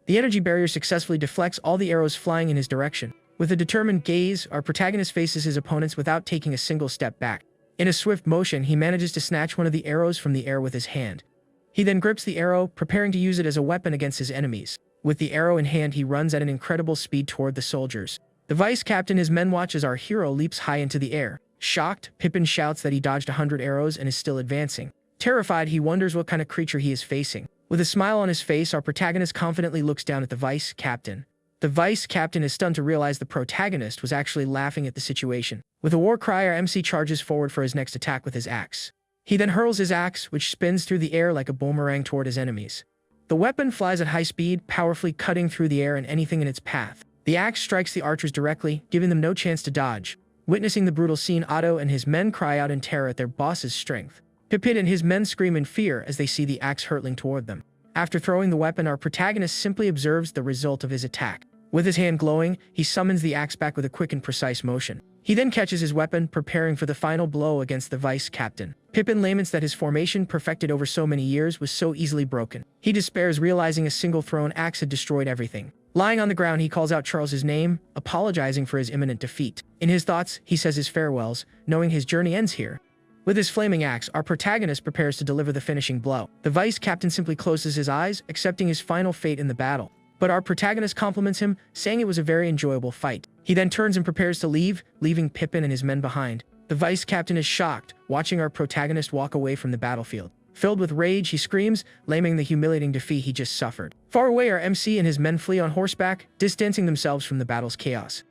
The energy barrier successfully deflects all the arrows flying in his direction. With a determined gaze, our protagonist faces his opponents without taking a single step back. In a swift motion, he manages to snatch one of the arrows from the air with his hand. He then grips the arrow, preparing to use it as a weapon against his enemies. With the arrow in hand, he runs at an incredible speed toward the soldiers. The vice captain and his men watch as our hero leaps high into the air. Shocked, Pippin shouts that he dodged 100 arrows and is still advancing. Terrified, he wonders what kind of creature he is facing. With a smile on his face, our protagonist confidently looks down at the vice captain. The vice captain is stunned to realize the protagonist was actually laughing at the situation. With a war cry, our MC charges forward for his next attack with his axe. He then hurls his axe, which spins through the air like a boomerang toward his enemies. The weapon flies at high speed, powerfully cutting through the air and anything in its path. The axe strikes the archers directly, giving them no chance to dodge. Witnessing the brutal scene, Otto and his men cry out in terror at their boss's strength. Pippin and his men scream in fear as they see the axe hurtling toward them. After throwing the weapon, our protagonist simply observes the result of his attack. With his hand glowing, he summons the axe back with a quick and precise motion. He then catches his weapon, preparing for the final blow against the vice captain. Pippin laments that his formation, perfected over so many years, was so easily broken. He despairs, realizing a single thrown axe had destroyed everything. Lying on the ground, he calls out Charles's name, apologizing for his imminent defeat. In his thoughts, he says his farewells, knowing his journey ends here. With his flaming axe, our protagonist prepares to deliver the finishing blow. The vice captain simply closes his eyes, accepting his final fate in the battle. But our protagonist compliments him, saying it was a very enjoyable fight. He then turns and prepares to leave, leaving Pippin and his men behind. The vice captain is shocked, watching our protagonist walk away from the battlefield. Filled with rage, he screams, lamenting the humiliating defeat he just suffered. Far away, our MC and his men flee on horseback, distancing themselves from the battle's chaos.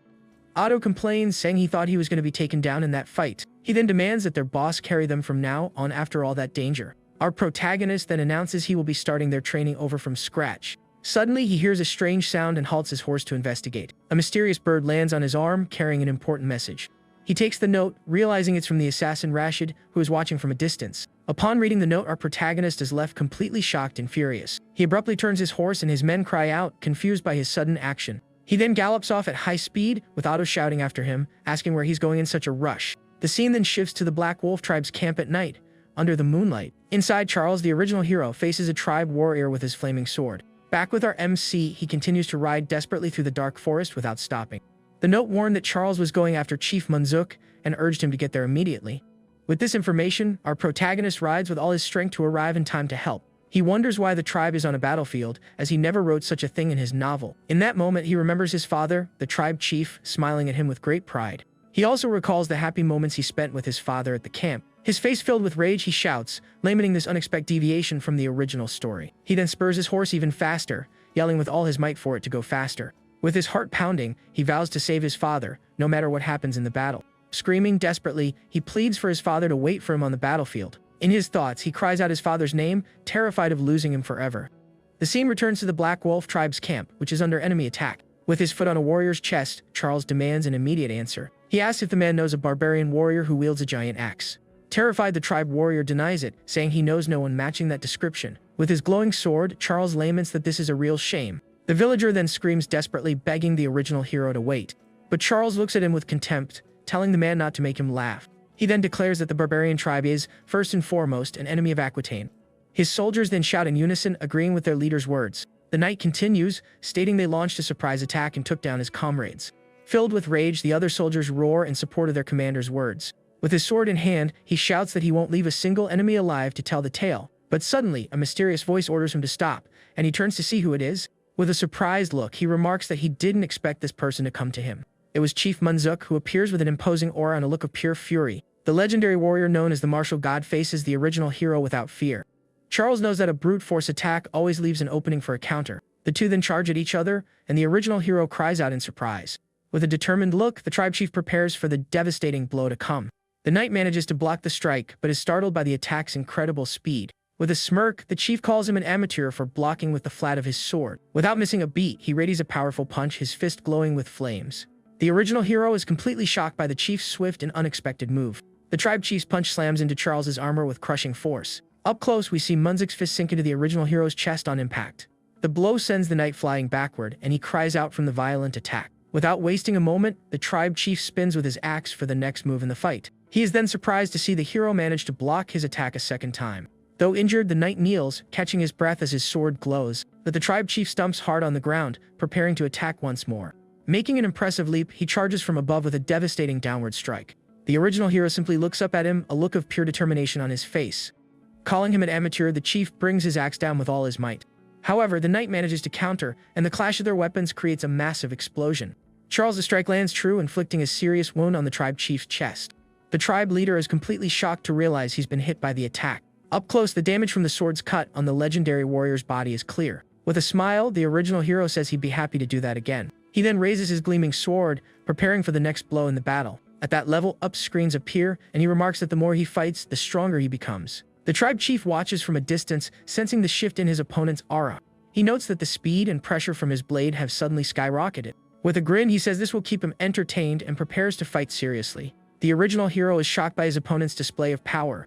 Otto complains, saying he thought he was going to be taken down in that fight. He then demands that their boss carry them from now on after all that danger. Our protagonist then announces he will be starting their training over from scratch. Suddenly, he hears a strange sound and halts his horse to investigate. A mysterious bird lands on his arm, carrying an important message. He takes the note, realizing it's from the assassin Rashid, who is watching from a distance. Upon reading the note, our protagonist is left completely shocked and furious. He abruptly turns his horse and his men cry out, confused by his sudden action. He then gallops off at high speed, with Otto shouting after him, asking where he's going in such a rush. The scene then shifts to the Black Wolf tribe's camp at night, under the moonlight. Inside, Charles, the original hero, faces a tribe warrior with his flaming sword. Back with our MC, he continues to ride desperately through the dark forest without stopping. The note warned that Charles was going after Chief Munzuk and urged him to get there immediately. With this information, our protagonist rides with all his strength to arrive in time to help. He wonders why the tribe is on a battlefield, as he never wrote such a thing in his novel. In that moment, he remembers his father, the tribe chief, smiling at him with great pride. He also recalls the happy moments he spent with his father at the camp. His face filled with rage, he shouts, lamenting this unexpected deviation from the original story. He then spurs his horse even faster, yelling with all his might for it to go faster. With his heart pounding, he vows to save his father, no matter what happens in the battle. Screaming desperately, he pleads for his father to wait for him on the battlefield. In his thoughts, he cries out his father's name, terrified of losing him forever. The scene returns to the Black Wolf tribe's camp, which is under enemy attack. With his foot on a warrior's chest, Charles demands an immediate answer. He asks if the man knows a barbarian warrior who wields a giant axe. Terrified, the tribe warrior denies it, saying he knows no one matching that description. With his glowing sword, Charles laments that this is a real shame. The villager then screams desperately, begging the original hero to wait. But Charles looks at him with contempt, telling the man not to make him laugh. He then declares that the barbarian tribe is, first and foremost, an enemy of Aquitaine. His soldiers then shout in unison, agreeing with their leader's words. The night continues, stating they launched a surprise attack and took down his comrades. Filled with rage, the other soldiers roar in support of their commander's words. With his sword in hand, he shouts that he won't leave a single enemy alive to tell the tale. But suddenly, a mysterious voice orders him to stop, and he turns to see who it is. With a surprised look, he remarks that he didn't expect this person to come to him. It was Chief Munzuk, who appears with an imposing aura and a look of pure fury. The legendary warrior known as the martial god faces the original hero without fear. Charles knows that a brute force attack always leaves an opening for a counter. The two then charge at each other, and the original hero cries out in surprise. With a determined look, the tribe chief prepares for the devastating blow to come. The knight manages to block the strike, but is startled by the attack's incredible speed. With a smirk, the chief calls him an amateur for blocking with the flat of his sword. Without missing a beat, he readies a powerful punch, his fist glowing with flames. The original hero is completely shocked by the chief's swift and unexpected move. The tribe chief's punch slams into Charles's armor with crushing force. Up close, we see Munzuk's fist sink into the original hero's chest on impact. The blow sends the knight flying backward, and he cries out from the violent attack. Without wasting a moment, the tribe chief spins with his axe for the next move in the fight. He is then surprised to see the hero manage to block his attack a second time. Though injured, the knight kneels, catching his breath as his sword glows. But the tribe chief stumps hard on the ground, preparing to attack once more. Making an impressive leap, he charges from above with a devastating downward strike. The original hero simply looks up at him, a look of pure determination on his face. Calling him an amateur, the chief brings his axe down with all his might. However, the knight manages to counter, and the clash of their weapons creates a massive explosion. Charles' strike lands true, inflicting a serious wound on the tribe chief's chest. The tribe leader is completely shocked to realize he's been hit by the attack. Up close, the damage from the sword's cut on the legendary warrior's body is clear. With a smile, the original hero says he'd be happy to do that again. He then raises his gleaming sword, preparing for the next blow in the battle. At that level, up screens appear, and he remarks that the more he fights, the stronger he becomes. The tribe chief watches from a distance, sensing the shift in his opponent's aura. He notes that the speed and pressure from his blade have suddenly skyrocketed. With a grin, he says this will keep him entertained and prepares to fight seriously. The original hero is shocked by his opponent's display of power.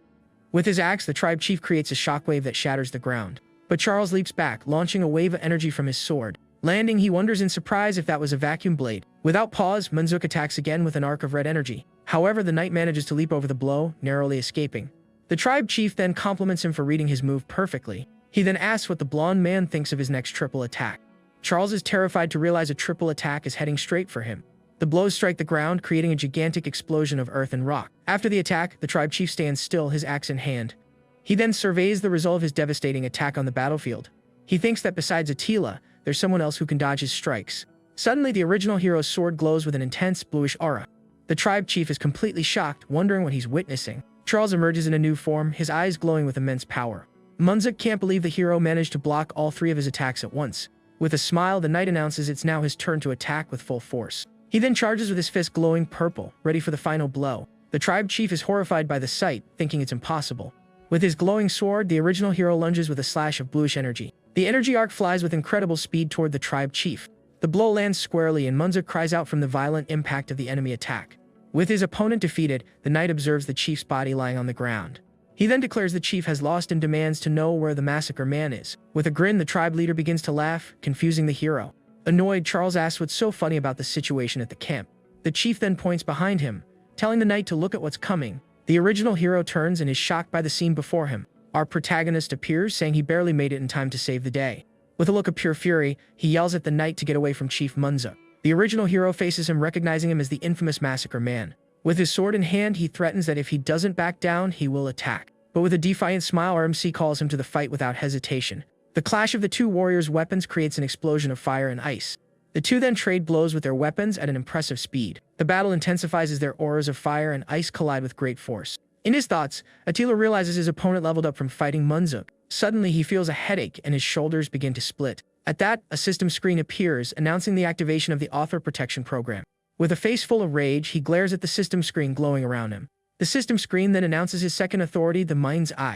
With his axe, the tribe chief creates a shockwave that shatters the ground. But Charles leaps back, launching a wave of energy from his sword. Landing, he wonders in surprise if that was a vacuum blade. Without pause, Munzuk attacks again with an arc of red energy. However, the knight manages to leap over the blow, narrowly escaping. The tribe chief then compliments him for reading his move perfectly. He then asks what the blonde man thinks of his next triple attack. Charles is terrified to realize a triple attack is heading straight for him. The blows strike the ground, creating a gigantic explosion of earth and rock. After the attack, the tribe chief stands still, his axe in hand. He then surveys the result of his devastating attack on the battlefield. He thinks that besides Attila, there's someone else who can dodge his strikes. Suddenly, the original hero's sword glows with an intense bluish aura. The tribe chief is completely shocked, wondering what he's witnessing. Charles emerges in a new form, his eyes glowing with immense power. Munzuk can't believe the hero managed to block all three of his attacks at once. With a smile, the knight announces it's now his turn to attack with full force. He then charges with his fist glowing purple, ready for the final blow. The tribe chief is horrified by the sight, thinking it's impossible. With his glowing sword, the original hero lunges with a slash of bluish energy. The energy arc flies with incredible speed toward the tribe chief. The blow lands squarely and Munza cries out from the violent impact of the enemy attack. With his opponent defeated, the knight observes the chief's body lying on the ground. He then declares the chief has lost and demands to know where the massacre man is. With a grin, the tribe leader begins to laugh, confusing the hero. Annoyed, Charles asks what's so funny about the situation at the camp. The chief then points behind him, telling the knight to look at what's coming. The original hero turns and is shocked by the scene before him. Our protagonist appears, saying he barely made it in time to save the day. With a look of pure fury, he yells at the knight to get away from Chief Munza. The original hero faces him, recognizing him as the infamous massacre man. With his sword in hand, he threatens that if he doesn't back down, he will attack. But with a defiant smile, our MC calls him to the fight without hesitation. The clash of the two warriors' weapons creates an explosion of fire and ice. The two then trade blows with their weapons at an impressive speed. The battle intensifies as their auras of fire and ice collide with great force. In his thoughts, Attila realizes his opponent leveled up from fighting Munza. Suddenly, he feels a headache and his shoulders begin to split. At that, a system screen appears, announcing the activation of the Author Protection Program. With a face full of rage, he glares at the system screen glowing around him. The system screen then announces his second authority, the Mind's Eye.